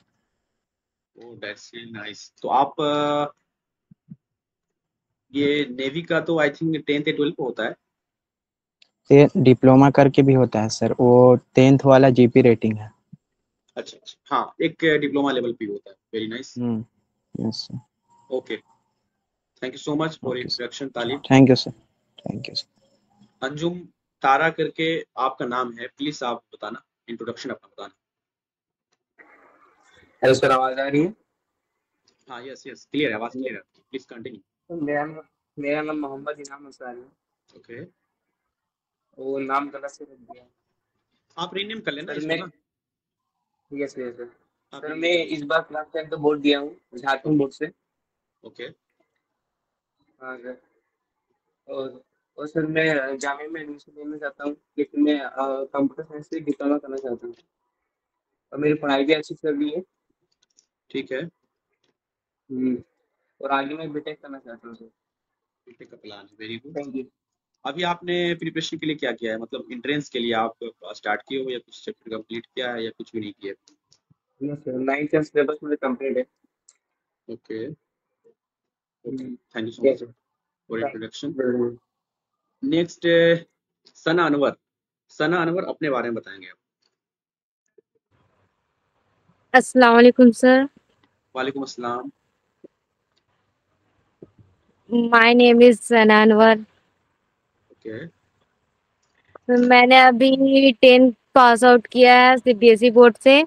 ओह, दैट्स रियली नाइस। तो आप ये नेवी का तो आई थिंक 10th या 12th को होता है। डिप्लोमा करके भी होता है सर, वो 10th वाला जीपी रेटिंग है। अच्छा अच्छा, हाँ, एक डिप्लोमा लेवल पे होता है। Very nice. Yes sir. Okay, thank you so much for okay sir, introduction Talib. Thank you sir, thank you sir. Anjum Tara करके आपका नाम है, प्लीज आप बताना, इंट्रोडक्शन अपना बताना। हेलो सर, आवाज़ आ रही है? हाँ, यस यस, क्लियर है, आवाज क्लियर है, प्लीज कंटिन्यू। तो मेरा नाम मोहम्मद इनाम अंसारी है। ओके, वो नाम गलत से रख दिया। आप रीनेम कर लेना सर इसको मैं ना। Yes yes sir. आप सर रीनेम मैं कर इस बार क्लास 10 का बोर्ड दिया हूँ झारखंड बोर्ड से। ओके हाँ सर। और और सर मैं जामिया में एडमिशन लेना चाहता हूँ, लेकिन मैं कंप्यूटर साइंस से डिप्लोमा करना चाहता हूँ और मेरी पढ़ाई भी अच्छी चल रही है। ठीक है। हम्म, और आगे मैं बीटेक करना चाहता हूँ सर। बीटेक का प्लान है, वेरी गुड। Thank you. अभी आपने प्रिपरेशन के लिए क्या किया है, मतलब एंट्रेंस के लिए आप स्टार्ट किए हो या कुछ चैप्टर कंप्लीट किया है या कुछ भी नहीं किया? यस सर, 9th का सिलेबस मुझे कंप्लीट है। Okay okay, thank you so much for introduction. Next Sana Anwar. Sana Anwar अपने बारे में बताएंगे आप। अस्सलाम वालेकुम सर। वालेकुम अस्सलाम। My name is Sana Anwar. Okay मैंने अभी 10th पास आउट किया है सीबीएसई बोर्ड से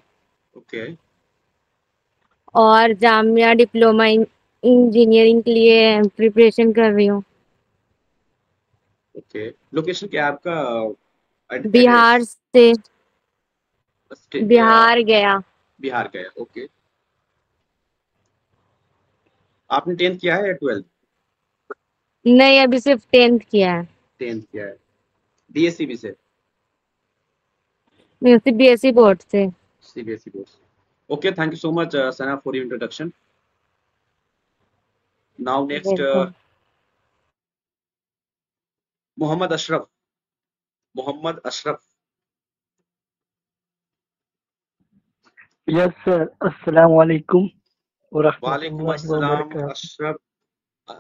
ओके और जामिया डिप्लोमा इंजीनियरिंग के लिए प्रिपरेशन कर रही हूँ। ओके, लोकेशन क्या है आपका? बिहार से, बिहार गया। बिहार गया, ओके। आपने 10th किया है या 12th? नहीं, अभी सिर्फ 10th किया है। 10th किया है, डीएससीबी से? सीबीएसई बोर्ड से। सीबीएसई बोर्ड से, okay. Thank you so much Sana for your introduction. Now next welcome. Mohammad Ashraf. Mohammad Ashraf. Yes sir, अस्सलाम वालेकुम वालेकुम वरहमतुल्लाहि अस्सलाम वबरकातुहू। अशरफ।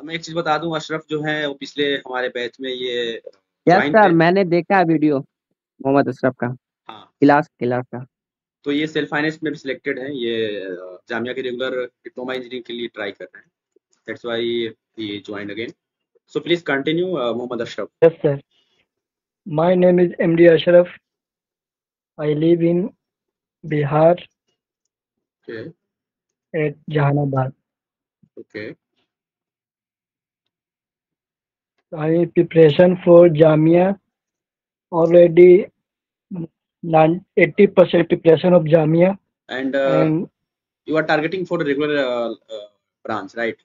मैं एक चीज बता दूं, अशरफ जो है वो पिछले हमारे बैच में ये यस ज्वाइन सर, थे। मैंने देखा वीडियो मोहम्मद अशरफ का, हाँ, क्लास का। तो ये सेल्फ फाइनेंस में भी सिलेक्टेड है। ये जामिया के रेगुलर डिप्लोमा इंजीनियरिंग के लिए ट्राई कर रहे हैं। That's why he join again. So please continue Mohammad Ashraf. Yes sir, my name is MD Ashraf. I live in Bihar okay at Jahanabad. Okay I am preparation for Jamia already 80% preparation of Jamia and and you are targeting for the regular branch, right?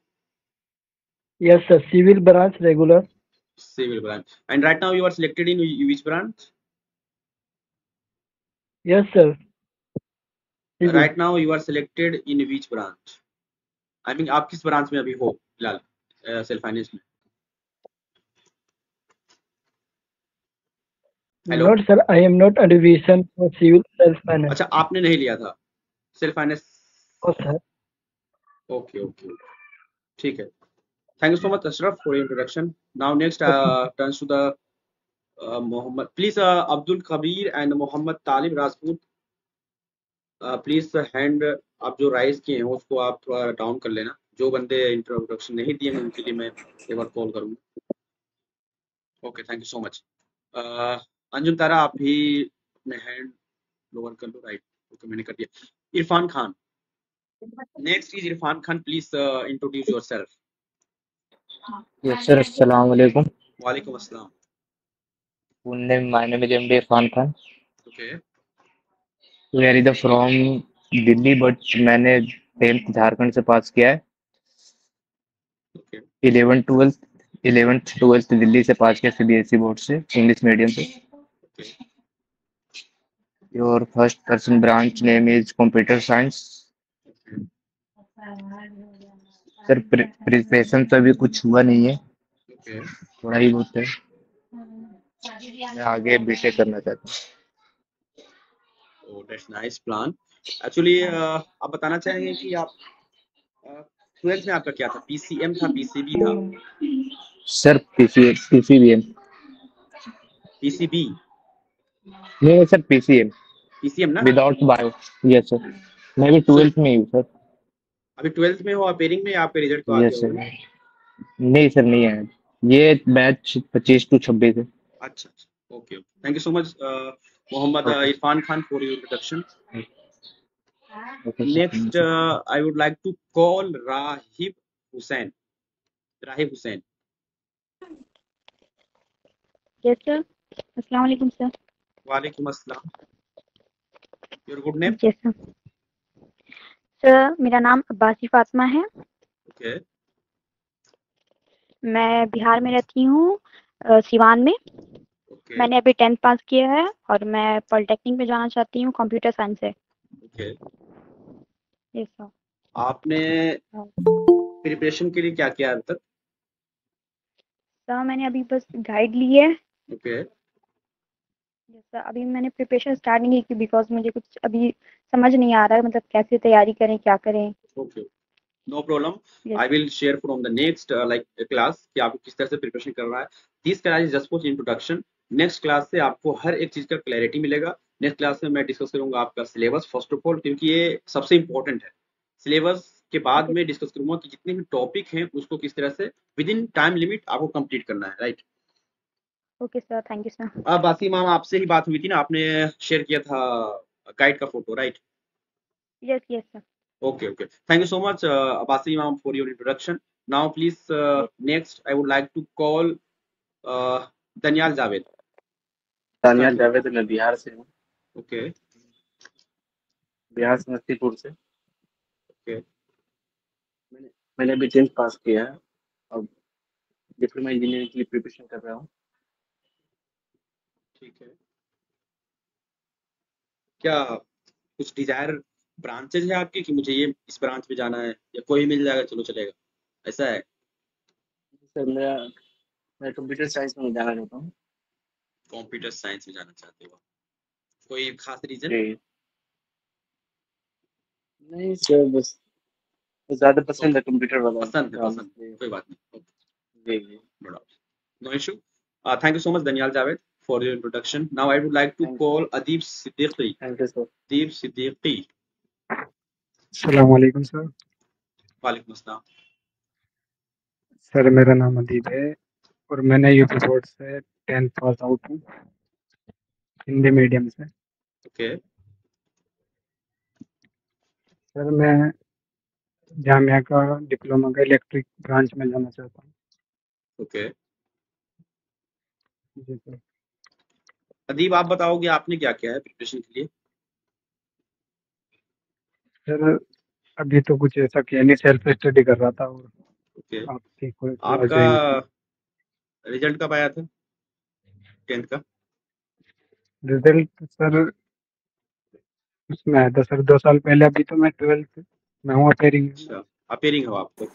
yes sir, civil branch regular. Civil branch. And right now you are selected in which branch? Yes sir, civil. Right now you are selected in which branch? I mean आप किस branch में अभी हो फिलहाल self finance में? Hello. Not sir, I am not a division for civil self finance. अच्छा, आपने नहीं लिया था self finance? Oh sir. Okay okay, ठीक है। Thank you so much Ashraf for introduction. Now next turns to the Mohammad, please Abdul Kabir and Mohammad Talib Rajput. Please hand आप जो rise किए हैं उसको आप थोड़ा डाउन कर लेना। जो बंदे इंट्रोडक्शन नहीं दिए हैं उनके लिए मैं एक बार कॉल करूँगा। Okay, thank you so much. Anjum Tara, आप भी अपने हैंड लोअर कर लो। राइट, ओके, मैंने कर दिया। Irfan Khan, next is Irfan Khan. Please introduce yourself. Yes sir, अस्सलाम वालेकुम। वालेकुम अस्सलाम। Full name my name is MD Irfan Khan. Okay where is the from Delhi, but मैंने 10th झारखंड से पास किया है। ओके 11th 12th दिल्ली से पास किया, सीबीएसई बोर्ड से, इंग्लिश मीडियम से। Okay your first person branch name is computer science. Sir preparation तो अभी कुछ हुआ नहीं है, ओके थोड़ा ही बहुत है। मैं आगे बीटेक करना चाहता हूँ। ओह, दैट्स नाइस प्लान। एक्चुअली आप बताना चाहेंगे कि आप 12th में आपका क्या था? पीसीएम था, पीसीबी था? Sir PCBM. पीसीबी? नहीं सर, पीसीएम पीसीएम ना? Without bio. यस सर, मैं भी So, 12th में ही हूँ सर। अभी 12th में हो, अपेयरिंग में, आपके रिजल्ट तो आ यस गया सर। होगा ना? नहीं सर, नहीं है, ये बैच 25 to 26 है। अच्छा अच्छा, okay okay, thank you so much Mohammad Irfan Khan for your introduction. Next I would like to call Rahib Hussain. Rahib Hussain. Yes sir, अस्सलाम वालेकुम सर। वालेकुम अस्सलाम। Your good name? Yes sir. Sir, मेरा नाम अब्बासी फातिमा है। ओके मैं बिहार में रहती हूँ, सिवान में। ओके मैंने अभी 10th पास किया है और मैं पॉलिटेक्निक में जाना चाहती हूँ, कंप्यूटर साइंस से। ओके। Yes sir. आपने प्रिपरेशन के लिए क्या किया अब तक? सर, मैंने अभी बस गाइड ली है। ओके यस सर, अभी मैंने प्रिपरेशन स्टार्ट नहीं की बिकॉज मुझे कुछ अभी समझ नहीं आ रहा है, मतलब कैसे तैयारी करें, क्या करें। Okay, no problem, Yes. I will share from the next like class कि आपको किस तरह से प्रिपरेशन करना है। This class is just for introduction. Next class से आपको हर एक चीज का क्लैरिटी मिलेगा। नेक्स्ट क्लास में मैं डिस्कस करूंगा आपका सिलेबस फर्स्ट ऑफ ऑल, क्योंकि ये सबसे इंपॉर्टेंट है। सिलेबस के बाद Okay. में डिस्कस करूंगा कि जितने भी टॉपिक हैं उसको किस तरह से विद इन टाइम लिमिट आपको कंप्लीट करना है, right. Okay, sir. Thank you, sir. अब बासी मैम आपसे ही बात हुई थी ना, आपने शेयर किया था गाइड का photo, right. Yes, yes, sir. Okay, okay. Thank you so much, Abasi ma'am, for your introduction. Now, please, Yes. next, I would like to call Danial Javed. Daniyal Javed, मैं बिहार से हूँ, Okay, बिहार समस्तीपुर से। okay, मैंने अभी 10th पास किया है और डिप्लोमा इंजीनियरिंग के लिए प्रिपरेशन कर रहा हूँ। ठीक है। क्या कुछ डिजायर ब्रांचेज है आपकी कि मुझे ये इस ब्रांच में जाना है, या कोई मिल जाएगा चलो चलेगा, ऐसा है? सर मैं कंप्यूटर साइंस में जाना चाहता हूँ। कंप्यूटर साइंस में जाना चाहते हो, कोई खास रीजन? जी नहीं सर, बस ज़्यादा पसंद है कंप्यूटर वाला पसंद है, काम, पसंद है, इसलिए। कोई बात नहीं। जी जी, No issue. Thank you so much, Danial Javed, for your introduction. Now, I would like to Thank you. call Adib Siddiqui. Thank you sir. Adib Siddiqui. अस्सलामुअलैकुम सर। वालेकुम अस्सलाम। सर मेरा नाम अदीब है और मैंने यूपी बोर्ड से 10th पास आउट हूँ, हिंदी मीडियम से। Okay. सर मैं जामिया का डिप्लोमा का इलेक्ट्रिक ब्रांच में जाना चाहता हूँ। Okay. जी सर। अदीब, आप बताओगे आपने क्या किया है प्रिपरेशन के लिए? सर अभी तो कुछ ऐसा किया नहीं, सेल्फ स्टडी कर रहा था और Okay. आपकी कोई क्लास आपका ज्वाइन की। रिजल्ट कब आया था 10th का? रिजल्ट सर उसमें आया था सर 2 साल पहले। अभी तो मैं 12th में हूँ, अपेयरिंग। अच्छा, अपेयरिंग हो आपको।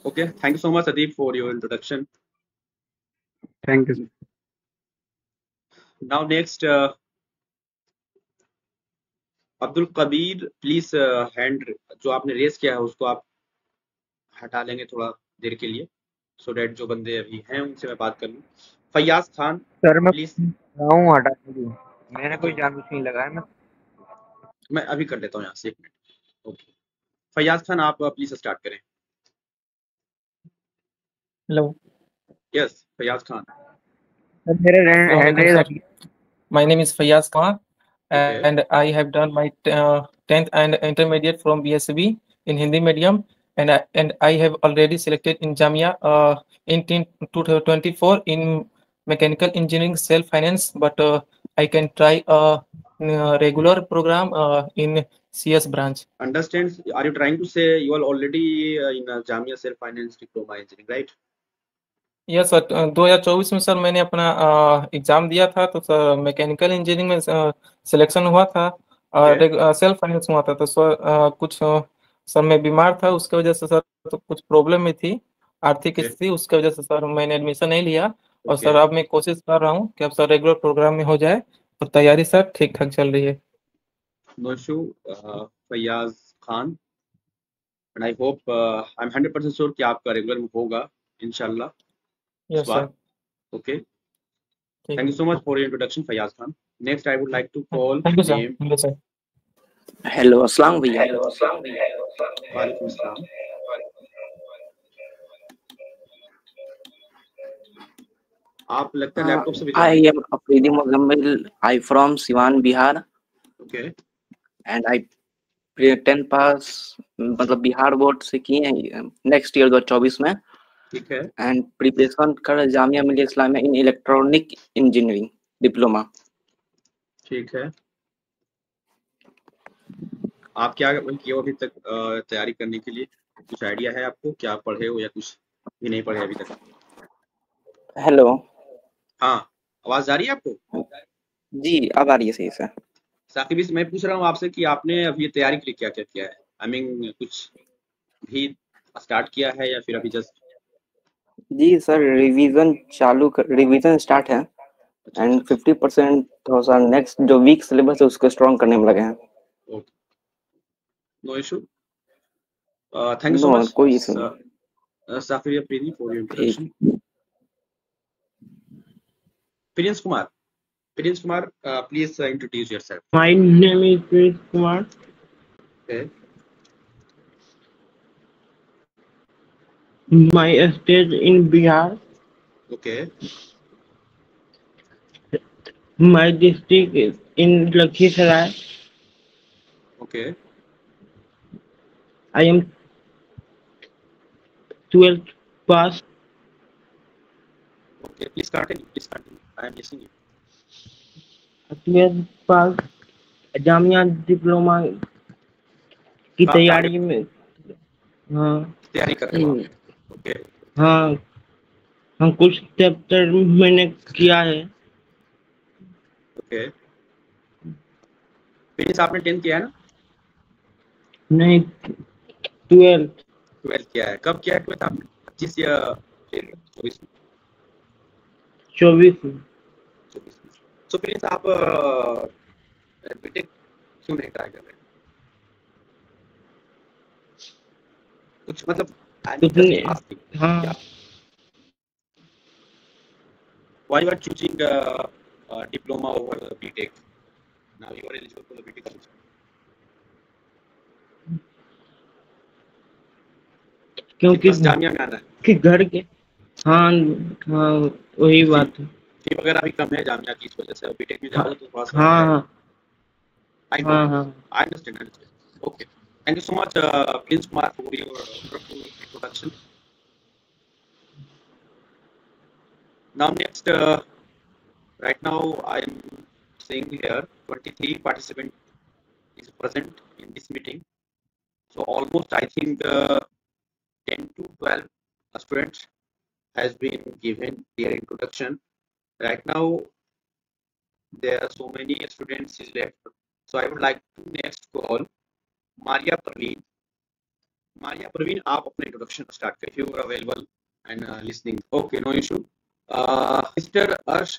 Okay. Thank you so much, Adib, for your introduction. Thank you sir. Now, next, Abdul Kabir, please hand जो आपने रेस किया है उसको आप हटा लेंगे थोड़ा देर के लिए, सो डैट जो बंदे अभी हैं उनसे मैं बात कर लूँ। फैयाज खान, सर मैं प्लीज। हूँ, हटाने की मैंने कोई जानबूझ नहीं लगाया। मैं अभी कर लेता हूँ यहाँ से, 1 मिनट। ओके, फैयाज खान आप प्लीज स्टार्ट करें। Hello. Yes, Fayaz Khan. Sir मेरे हैंड Assalamualaikum, रेज sir. My name is Fayyaz Khan, Okay. and I have done my 10th and intermediate from BSB in Hindi medium, and I have already selected in Jamia in 2024 in mechanical engineering self finance, but I can try a regular program in CS branch. Understands? Are you trying to say you are already in Jamia Self Finance Diploma Engineering, right? Yes sir, 2024 में sir मैंने अपना exam दिया था, तो sir mechanical engineering में selection हुआ था और सेल्फ फाइनेंस हुआ था। तो सर कुछ सर मैं बीमार था, उसके वजह से सर तो कुछ प्रॉब्लम में थी, आर्थिक स्थिति, उसके वजह से सर मैंने एडमिशन नहीं लिया। और सर अब मैं कोशिश कर रहा हूँ कि अब सर रेगुलर प्रोग्राम में हो जाए, और तैयारी सर ठीक ठाक चल रही है। No issue, Faiyaz Khan, and I hope I'm 100% sure कि आपका रेगुलर में होगा इंशाल्लाह। Yes, sir. Okay. Thank you so much for your introduction, Fayyaz Khan. Next, I would like to call Thank you, sir. name. Yes, sir. Hello, अस्सलाम भैया। वालेकुम अस्सलाम। आप लगता है लैपटॉप से भी I am Afridi Muzammil, I from Siwan Bihar. Okay. And I 10th पास मतलब बिहार बोर्ड से किए हैं नेक्स्ट ईयर 2024 में। ठीक है। एंड प्रिपरेशन कर जामिया मिलिया इस्लामिया इन इलेक्ट्रॉनिक इंजीनियरिंग डिप्लोमा। ठीक है। आप क्या किए हो अभी तक तैयारी करने के लिए? कुछ आइडिया है आपको, क्या पढ़े हो या कुछ भी नहीं पढ़े अभी तक? हेलो। हाँ, आवाज आ रही है आपको? जी, अब आ रही है सही से। साकिब, मैं पूछ रहा हूँ आपसे कि आपने अभी तैयारी के लिए क्या क्या किया है? आई मीन कुछ भी स्टार्ट किया है या फिर अभी जस्ट? जी सर, रिवीजन स्टार्ट है एंड 50% नेक्स्ट जो वीक सिलेबस है उसको स्ट्रॉन्ग करने में लगे हैं। No issue. Thank you so No, much, कोई इशू नहीं। Safir Afridi, for your introduction. Prince Kumar, please introduce yourself. My name is Prince Kumar. Okay. My state in Bihar. Okay. My district is in Lakhisarai. Okay. I am 12th pass. Okay. Please continue. I am listening you. 12th pass Jamia diploma की आप तैयारी में। हाँ तैयारी कर रहे हो आप? ओके। हाँ हम कुछ चैप्टर मैंने किया है। ओके। प्रिंस आपने 10th किया है ना? नहीं 12th किया है। कब किया है 12th आपने? 25 या 24? 24 सो प्रिंस आप बीटेक क्यों नहीं ट्राई कर रहे? कुछ मतलब हाँ why you are choosing diploma over BTech? Now you are eligible for the BTech also. क्योंकि जामिया में आना है कि घर के। हाँ हाँ वही बात है। फी वगैरह भी कम है जामिया की, इस वजह से बीटेक में जाओगे तो थोड़ा सा हाँ I understand. Okay. Thank you so much, Prince Kumar, for your wonderful introduction. Now next, right now I am seeing here 23 participants is present in this meeting. So almost I think 10 to 12 students has been given their introduction. Right now there are so many students is left. So I would like to next call Maria Parveen. Maria Parveen, आप अपना introduction start करें. If you are available and listening. Okay, no issue. Mr. Arsh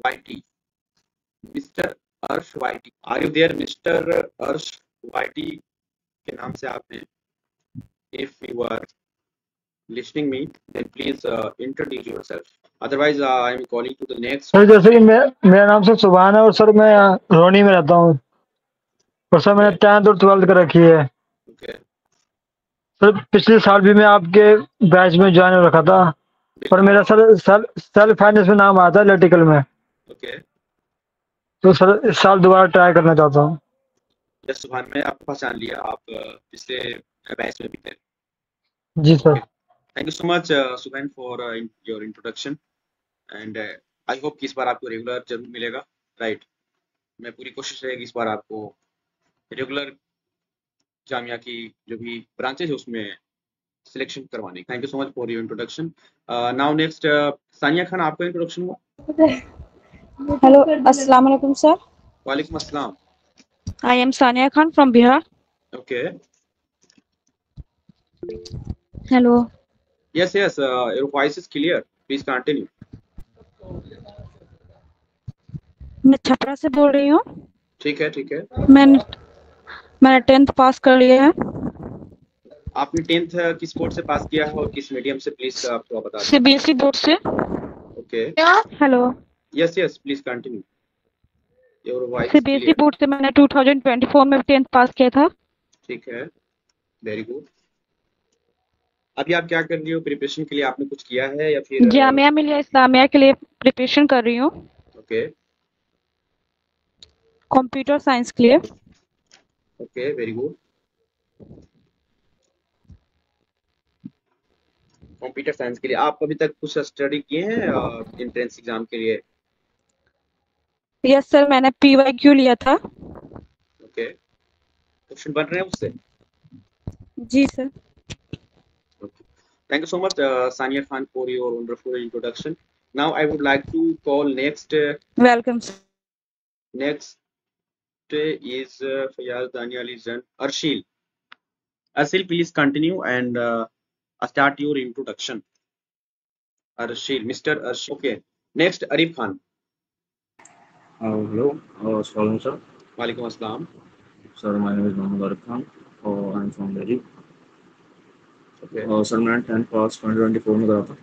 YT. Mr. Arsh YT. Are you there, Mr. Arsh YT? के नाम से आप हैं. If you are listening me, then please introduce yourself. Otherwise, I am calling to the next. Sir जैसे कि मेरा नाम sir सुभान है और सर मैं रोनी में रहता हूँ और सर मैंने 10th और 12th कर रखी है। Okay. सर पिछले साल भी मैं आपके बैच में ज्वाइन हो रखा था और मेरा सर सेल्फ फाइनेंस में नाम आया था इलेक्ट्रिकल में। Okay. तो सर इस साल दोबारा ट्राई करना चाहता हूँ। यस सुभान, मैं आपको पहचान लिया, आप पिछले बैच में भी थे। जी sir. Thank you so much Subhan for your introduction and I hope कि इस बार आपको रेगुलर जरूर मिलेगा, राइट? मैं पूरी कोशिश रहेगी इस बार आपको रेगुलर जामिया की जो भी ब्रांचेज है उसमें सिलेक्शन करवाने। Thank you so much for your introduction. Now next Sania Khan, आपका इंट्रोडक्शन हुआ? हेलो, अस्सलाम वालेकुम सर। वालेकुम अस्सलाम। I am Sania Khan from Bihar. Okay. Hello. Yes, your voice is clear. Please continue. मैं छपरा से बोल रही हूँ। ठीक है। मैंने 10th पास कर लिया है। आपने 10th किस बोर्ड से पास किया है और किस मीडियम से, प्लीज आप थोड़ा बता दें। CBSE बोर्ड से। Okay. Hello. Yes, please continue. Your voice is CBSE clear. Board से मैंने 2024 में 10th पास किया था। ठीक है, वेरी गुड। अभी आप क्या कर रही हो प्रिपरेशन के लिए? आपने कुछ किया है या फिर? जामिया मिलिया इस्लामिया के लिए प्रिपरेशन कर रही हूँ। ओके। कंप्यूटर साइंस के लिए। Okay, very good. Computer science के लिए आप अभी तक कुछ स्टडी किए हैं एंट्रेंस एग्जाम के लिए? यस सर, मैंने PYQ लिया था। ओके, क्वेश्चन बन रहे हैं उससे? जी sir. Thank you so much, Sania Khan, for your wonderful introduction. Now I would like to call next. Welcome, sir. Next is Fayaz Daniel is Arshil. Arshil, please continue and start your introduction. Arshil, Mr. Arshil. Okay. Next, Arif Khan. Hello, assalamu sir. Walaikum assalam. Sir, my name is Mohammed Arif Khan. और I am from Delhi. Okay और sir मैंने 10th पास 2024 में करा था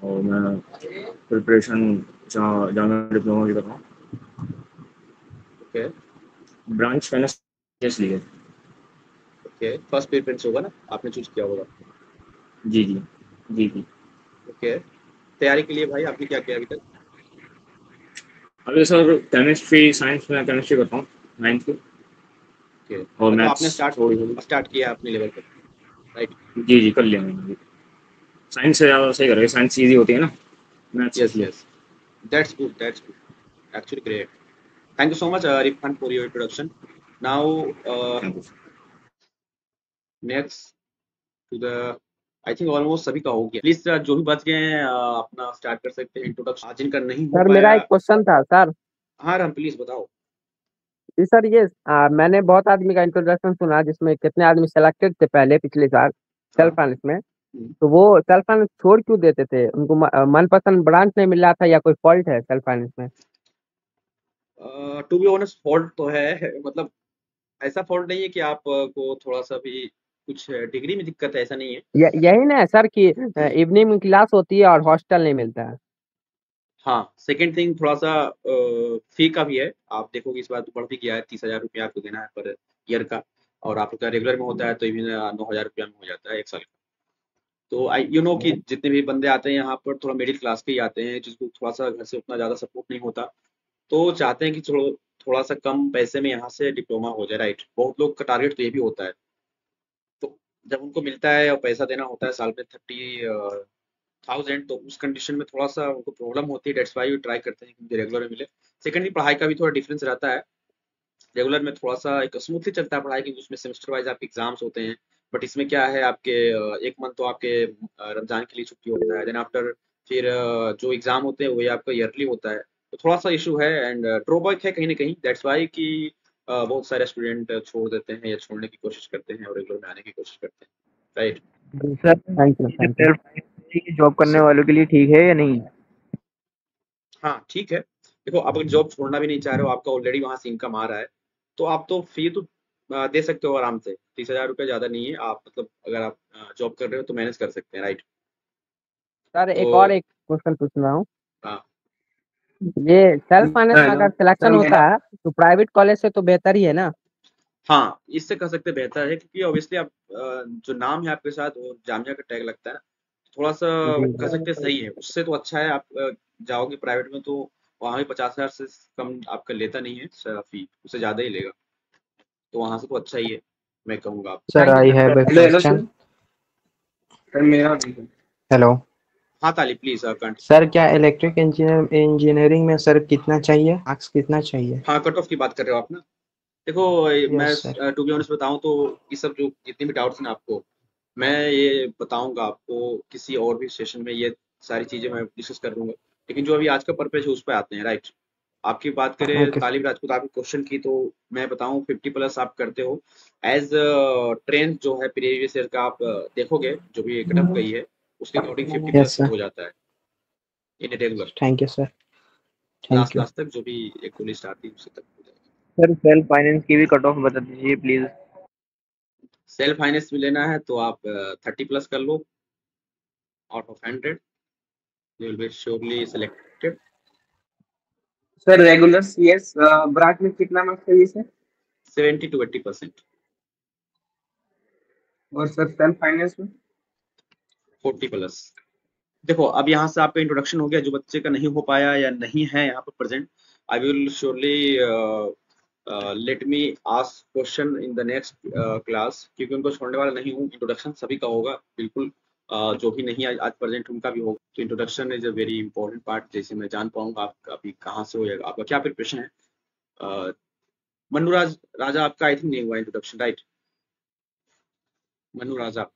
और मैं preparation Jama diploma की कर रहा हूँ। ओके ब्रांच फाइनेंस लिए। ओके फर्स्ट प्रेफरेंस होगा ना, आपने चूज किया होगा। जी जी जी जी। ओके तैयारी के लिए भाई आपने क्या किया अभी तक? अभी सर केमिस्ट्री साइंस में केमिस्ट्री करता हूँ 9th की ओके और मतलब मैथ्स आपने थोड़ी स्टार्ट किया अपने लेवल पर, राइट? जी जी कर लिया मैंने। साइंस से ज़्यादा सही करेगा, साइंस इजी होती है ना मैथ्स यस इसलिए। Yes that's good actually great. Thank you so much Irfan for your introduction. Now next to the I think almost सभी का हो गया। प्लीज जो भी बच गए हैं अपना स्टार्ट कर सकते हैं इंट्रोडक्शन। जिनका नहीं हो सर पाया, मेरा एक क्वेश्चन था सर। हाँ राम प्लीज बताओ। जी सर, ये मैंने बहुत आदमी का इंट्रोडक्शन सुना जिसमें कितने आदमी सेलेक्टेड थे पहले पिछले साल सेल्फ फाइनेंस में, तो वो सेल्फ फाइनेंस छोड़ क्यों देते थे? उनको मनपसंद ब्रांच नहीं मिल रहा था या कोई फॉल्ट है सेल्फ फाइनेंस में? टू बी ऑनेस्ट फॉल्ट तो है, मतलब ऐसा फॉल्ट नहीं है कि आप को थोड़ा सा भी कुछ डिग्री में दिक्कत है, ऐसा नहीं है। यही ना है सर कि इवनिंग में क्लास होती है और हॉस्टल नहीं मिलता है। हाँ सेकेंड थिंग थोड़ा सा फी का भी है। आप देखोगे इस बार तो बढ़ भी गया है, 30,000 रुपया आपको देना है पर ईयर का, और आपका रेगुलर में होता है तो इवन 9,000 रुपया में हो जाता है एक साल का। तो आई यू नो कि जितने भी बंदे आते हैं यहाँ पर थोड़ा मिडिल क्लास के ही आते हैं, जिसको थोड़ा सा घर से उतना ज़्यादा सपोर्ट नहीं होता, तो चाहते हैं कि चलो थोड़ा सा कम पैसे में यहाँ से डिप्लोमा हो जाए, राइट? बहुत लोग का टारगेट तो ये भी होता है। तो जब उनको मिलता है और पैसा देना होता है साल में 30,000, तो उस कंडीशन में थोड़ा सा उनको प्रॉब्लम होती है। डेट्स वाई ट्राई करते हैं कि मुझे रेगुलर में मिले। सेकेंडली पढ़ाई का भी थोड़ा डिफरेंस रहता है। रेगुलर में थोड़ा सा एक स्मूथली चलता है पढ़ाई, क्योंकि उसमें सेमेस्टर वाइज आपके एग्जाम्स होते हैं। बट इसमें क्या है, आपके एक मंथ तो आपके रमजान के लिए छुट्टी होता है, देन आफ्टर फिर जो एग्जाम होते हैं वही आपका ईयरली होता है। तो थोड़ा सा इशू है एंड ड्रॉबैक है कहीं ना कहीं। दैट्स वाई कि बहुत सारे स्टूडेंट छोड़ देते हैं या छोड़ने की कोशिश करते हैं और रेगुलर में आने की कोशिश करते हैं, right? Sir thank you. Self finance job करने वालों के लिए ठीक है या नहीं? हाँ ठीक है, देखो आप अगर जॉब छोड़ना भी नहीं चाह रहे हो, आपका ऑलरेडी वहां से इनकम आ रहा है, तो आप तो फी तो दे सकते हो आराम से। 30,000 रुपये ज्यादा नहीं है। आप मतलब अगर आप जॉब कर रहे हो तो मैनेज कर सकते हैं, राइट? सर एक तो क्वेश्चन पूछ रहा हूँ। हाँ ये सेल्फ फाइनेंस में अगर सिलेक्शन होता है तो प्राइवेट कॉलेज से तो बेहतर ही है ना? हाँ इससे कह सकते हैं बेहतर है, क्योंकि ऑब्वियसली आप जो नाम है आपके साथ वो जामिया का टैग लगता है ना, थोड़ा सा कह सकते हैं सही है। उससे तो अच्छा है आप जाओगे प्राइवेट में तो वहाँ भी 50,000 से कम आपका लेता नहीं है फी, उससे ज्यादा ही लेगा। तो वहां से तो अच्छा ही है, मैं कहूँगा आप। Sir I have a question. Sir मेरा भी है। हेलो हाँ ताली प्लीज कंटिन्यू। सर, क्या इलेक्ट्रिक इंजीनियरिंग में सर कितना चाहिए, मार्क्स कितना चाहिए? हाँ कट ऑफ की बात कर रहे हो आप ना? देखो मैं yes sir. To be honest बताऊं तो ये सब जो जितने भी डाउट्स हैं आपको, मैं ये बताऊंगा आपको किसी और भी सेशन में, ये सारी चीजें मैं डिस्कस कर लूंगा। लेकिन जो अभी आज का पर्पज है उस पर आते हैं, राइट? आपकी बात करें ओके तालिब राजपूत, आपके क्वेश्चन की, तो मैं बताऊं 50+ आप करते हो एज ट्रेंड जो है प्रीवियस ईयर का। आप देखोगे जो भी कटअप गई है उसके अकॉर्डिंग 50+ यस सर। हो जाता है in regular. Thank you sir. Thank last you. Last तक जो भी एक दो लिस्ट आती है उससे तक हो जाएगा। सर सेल्फ फाइनेंस की भी कट ऑफ बता दीजिए प्लीज। सेल्फ फाइनेंस में लेना है तो आप 30+ कर लो out of 100, you will be surely selected. Sir regular CS branch में कितना मार्क्स चाहिए सर? 70 to 80%। और सर सेल्फ फाइनेंस में 40+। देखो अब यहाँ से आपका इंट्रोडक्शन हो गया। जो बच्चे का नहीं हो पाया या नहीं है यहाँ पर present, I will surely let me ask question in the next class, क्योंकि उनको छोड़ने वाला नहीं हूँ। इंट्रोडक्शन सभी का होगा बिल्कुल। जो भी नहीं आज प्रेजेंट उनका भी होगा। तो introduction is a very important part, जैसे मैं जान पाऊंगा आप अभी कहाँ से हो जाएगा, आपका क्या प्रिपरेशन है। मनु राजा आपका आई थिंक नहीं हुआ इंट्रोडक्शन, राइट? मनु राजा।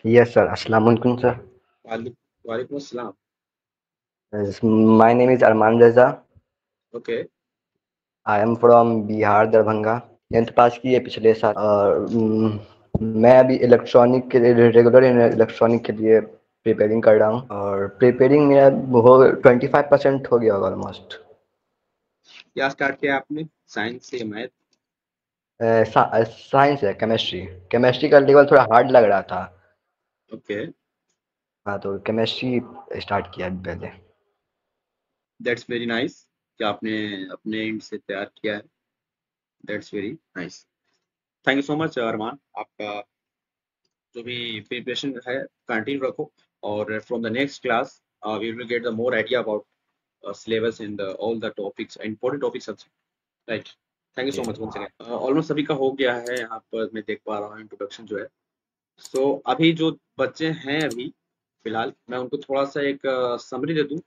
Yes, sir. Assalamu alaikum, sir. वालेकुम अस्सलाम। My name is Arman Reza. Okay I am from Bihar Darbhanga. 10th पास की है पिछले साल और मैं अभी इलेक्ट्रॉनिक के लिए रेगुलर इलेक्ट्रॉनिक के लिए प्रिपेयरिंग कर रहा हूँ और प्रिपेयरिंग मेरा हो 25% हो गया होगा ऑलमोस्ट। क्या स्टार्ट किया आपने, साइंस से मैथ? साइंस है, केमिस्ट्री। केमिस्ट्री का लेवल थोड़ा हार्ड लग रहा था। ओके, हाँ, तो केमिस्ट्री स्टार्ट किया अभी पहले। दैट्स वेरी नाइस कि आपने अपने एंड से तैयार किया है। That's very nice. Thank you so much Arman. आपका जो भी प्रिपरेशन है कंटिन्यू रखो, और from the next class we will get the more idea about syllabus and all the topics, important topics also, right? Thank you so much once again. Almost सभी का हो गया है यहाँ पर, मैं देख पा रहा हूँ इंट्रोडक्शन जो है। सो अभी जो बच्चे हैं अभी फिलहाल, मैं उनको थोड़ा सा एक समरी दे दूँ,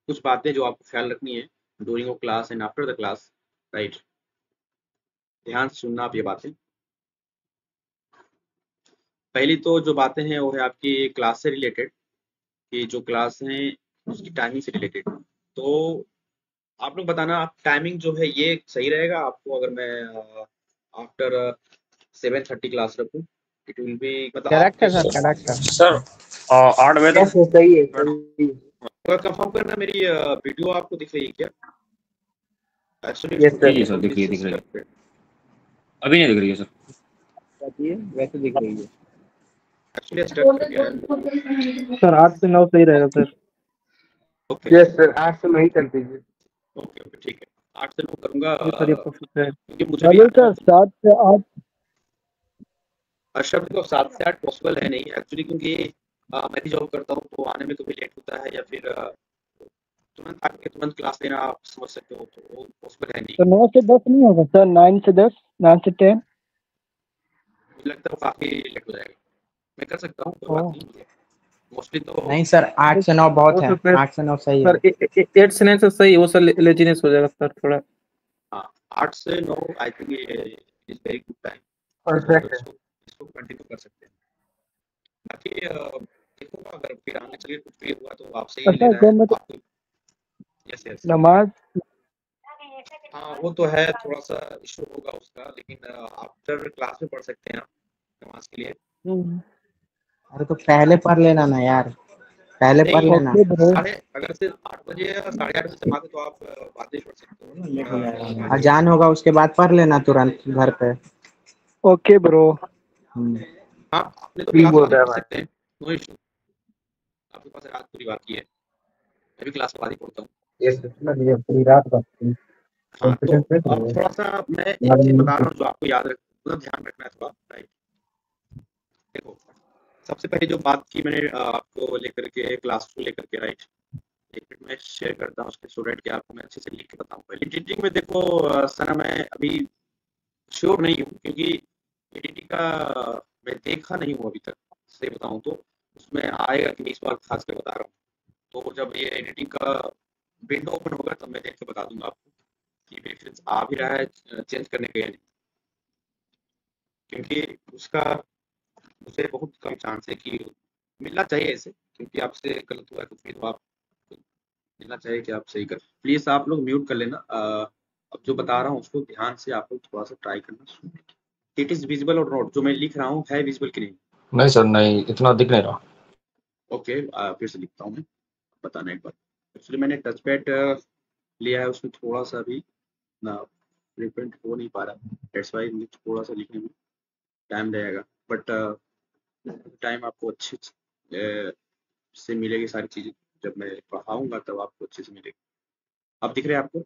कुछ बातें जो आपको ख्याल रखनी है during class and after the class, right? ध्यान से सुनना आप ये बातें। पहली तो जो बातें हैं वो है आपकी क्लास से रिलेटेड, कि जो क्लास है उसकी टाइमिंग से रिलेटेड। तो आप लोग बताना, आप टाइमिंग जो है ये सही रहेगा आपको अगर मैं आफ्टर 7:30 क्लास रखूं? इट विल बी मतलब करेक्ट है आपके सर, करेक्ट है। सर 8 बजे तक सही है, सही है। कंफर्म करना, मेरी वीडियो आपको दिख रही है क्या? एक्चुअली यस जी सर, दिख रही है। अभी नहीं दिख रही है सर। वैसे दिख रही है। एक्चुअली स्टार्ट कर गया है। सर 8 से 9 सही रहेगा सर। ओके यस सर, 8 से नहीं कर दीजिए। ओके ओके, ठीक है, 8 से 9 करूंगा ये सर ये परफेक्ट है। क्योंकि मुझे भी हेलो सर 7 से 8। शब्द को 7 से 8 पॉसिबल है नहीं एक्चुअली, क्योंकि मैं भी जॉब करता हूँ तो आने में कभी लेट होता है, या फिर तुरंत आके तुरंत क्लास लेना, आप समझ सकते हो, तो वो पॉसिबल है नहीं। तो 9 से 10 नहीं होगा सर? 9 से 10, 9 से 10। मुझे लगता है वो काफी लेट हो जाएगा। मैं कर सकता हूँ, कोई बात नहीं, मोस्टली तो नहीं सर, 8 से 9 बहुत है। 8 से 9 सही है सर 8 से 9 से सही है, वो सर लेजीनेस हो जाएगा सर थोड़ा। हाँ, 8 से 9 आई थिंक ये is very good time, perfect है। इसको कंटिन्यू कर सकते हैं। बाकी देखो, अगर फिर आगे चलिए कुछ भी हुआ तो आपसे ही अच्छा लेना सर है मैं तो आपको। यस यस, नमाज हाँ वो तो है, थोड़ा सा इशू होगा उसका, लेकिन आफ्टर क्लास में पढ़ सकते हैं आप नमाज के लिए। अरे तो पहले पढ़ लेना ना यार, पहले पढ़ नहीं, लेना। अगर से 8 बजे या 8:30 बजे जमा तो आप बाद में पढ़ सकते हो। अजान होगा उसके बाद पढ़ लेना तुरंत घर पे। Okay bro. हाँ, अपने तो ठीक क्लास बोल बाद में रहा है पढ़ भाई। सकते हैं, नो इशू। आपके पास रात पूरी बात की है, मैं भी क्लास बाद ही पढ़ता हूँ। यस सर, ये पूरी रात बात की। हाँ, तो कॉन्फिडेंस अब थोड़ा सा मैं एक चीज बता रहा हूँ जो आपको याद रख, मतलब ध्यान रखना है थोड़ा, राइट? देखो, सबसे पहले जो बात की मैंने आपको लेकर के, क्लास को लेकर के, राइट? एक मिनट में शेयर करता हूँ उसके स्टूडेंट के, आपको मैं अच्छे से लिख के बताऊँ। पहले एडिटिंग में देखो सर, मैं अभी श्योर नहीं हूँ, क्योंकि एडिटिंग का मैं देखा नहीं हूँ अभी तक, सही बताऊँ तो। उसमें आएगा कि नहीं, इस बार खास कर बता रहा हूँ। तो जब ये एडिटिंग का विंडो ओपन होगा तब मैं देख के बता दूंगा आपको कि रेफरेंस आ भी रहा है चेंज करने के, क्योंकि उसका मुझे बहुत कम चांस है कि मिलना चाहिए ऐसे, क्योंकि आपसे गलत हुआ है कुछ भी तो आप मिलना चाहिए कि आप सही कर। प्लीज आप लोग म्यूट कर लेना। अब जो बता रहा हूँ उसको ध्यान से आप लोग थोड़ा सा ट्राई करना। इट इज विजिबल और नॉट, जो मैं लिख रहा हूँ है विजिबल कि नहीं? नहीं सर, नहीं इतना दिख नहीं रहा। ओके, फिर से लिखता हूँ मैं, बताना एक बार। एक्चुअली मैंने टच पैड लिया है, उसमें थोड़ा सा भी ना प्रिंट हो नहीं पा रहा, दैट्स व्हाई मुझे थोड़ा सा लिखने में टाइम लगेगा, बट टाइम आपको अच्छे से मिलेगी सारी चीजें। जब मैं पढ़ाऊंगा तब आपको अच्छे से मिलेगी। अब दिख रहे हैं आपको?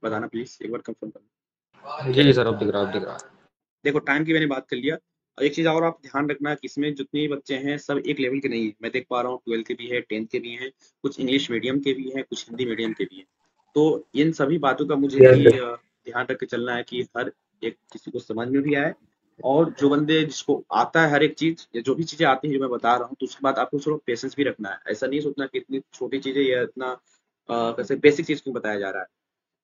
बताना प्लीज, एक बार कंफर्म करना। जी सर, अब दिख रहा है, अब दिख रहा है। देखो, टाइम की मैंने बात कर लिया, और एक चीज और आप ध्यान रखना कि इसमें जितने बच्चे हैं सब एक लेवल के नहीं है। मैं देख पा रहा हूँ 12th के भी है, 10th के भी हैं, कुछ इंग्लिश मीडियम के भी हैं, कुछ हिंदी मीडियम के भी हैं। तो इन सभी बातों का मुझे भी ध्यान रख के चलना है कि हर एक किसी को समझ में भी आए, और जो बंदे जिसको आता है हर एक चीज, या जो भी चीजें आती हैं जो मैं बता रहा हूँ, तो उसके बाद आपको थोड़ा पेशेंस भी रखना है। ऐसा नहीं सोचना कि इतनी छोटी चीजें या इतना कैसे बेसिक चीज क्यों बताया जा रहा है,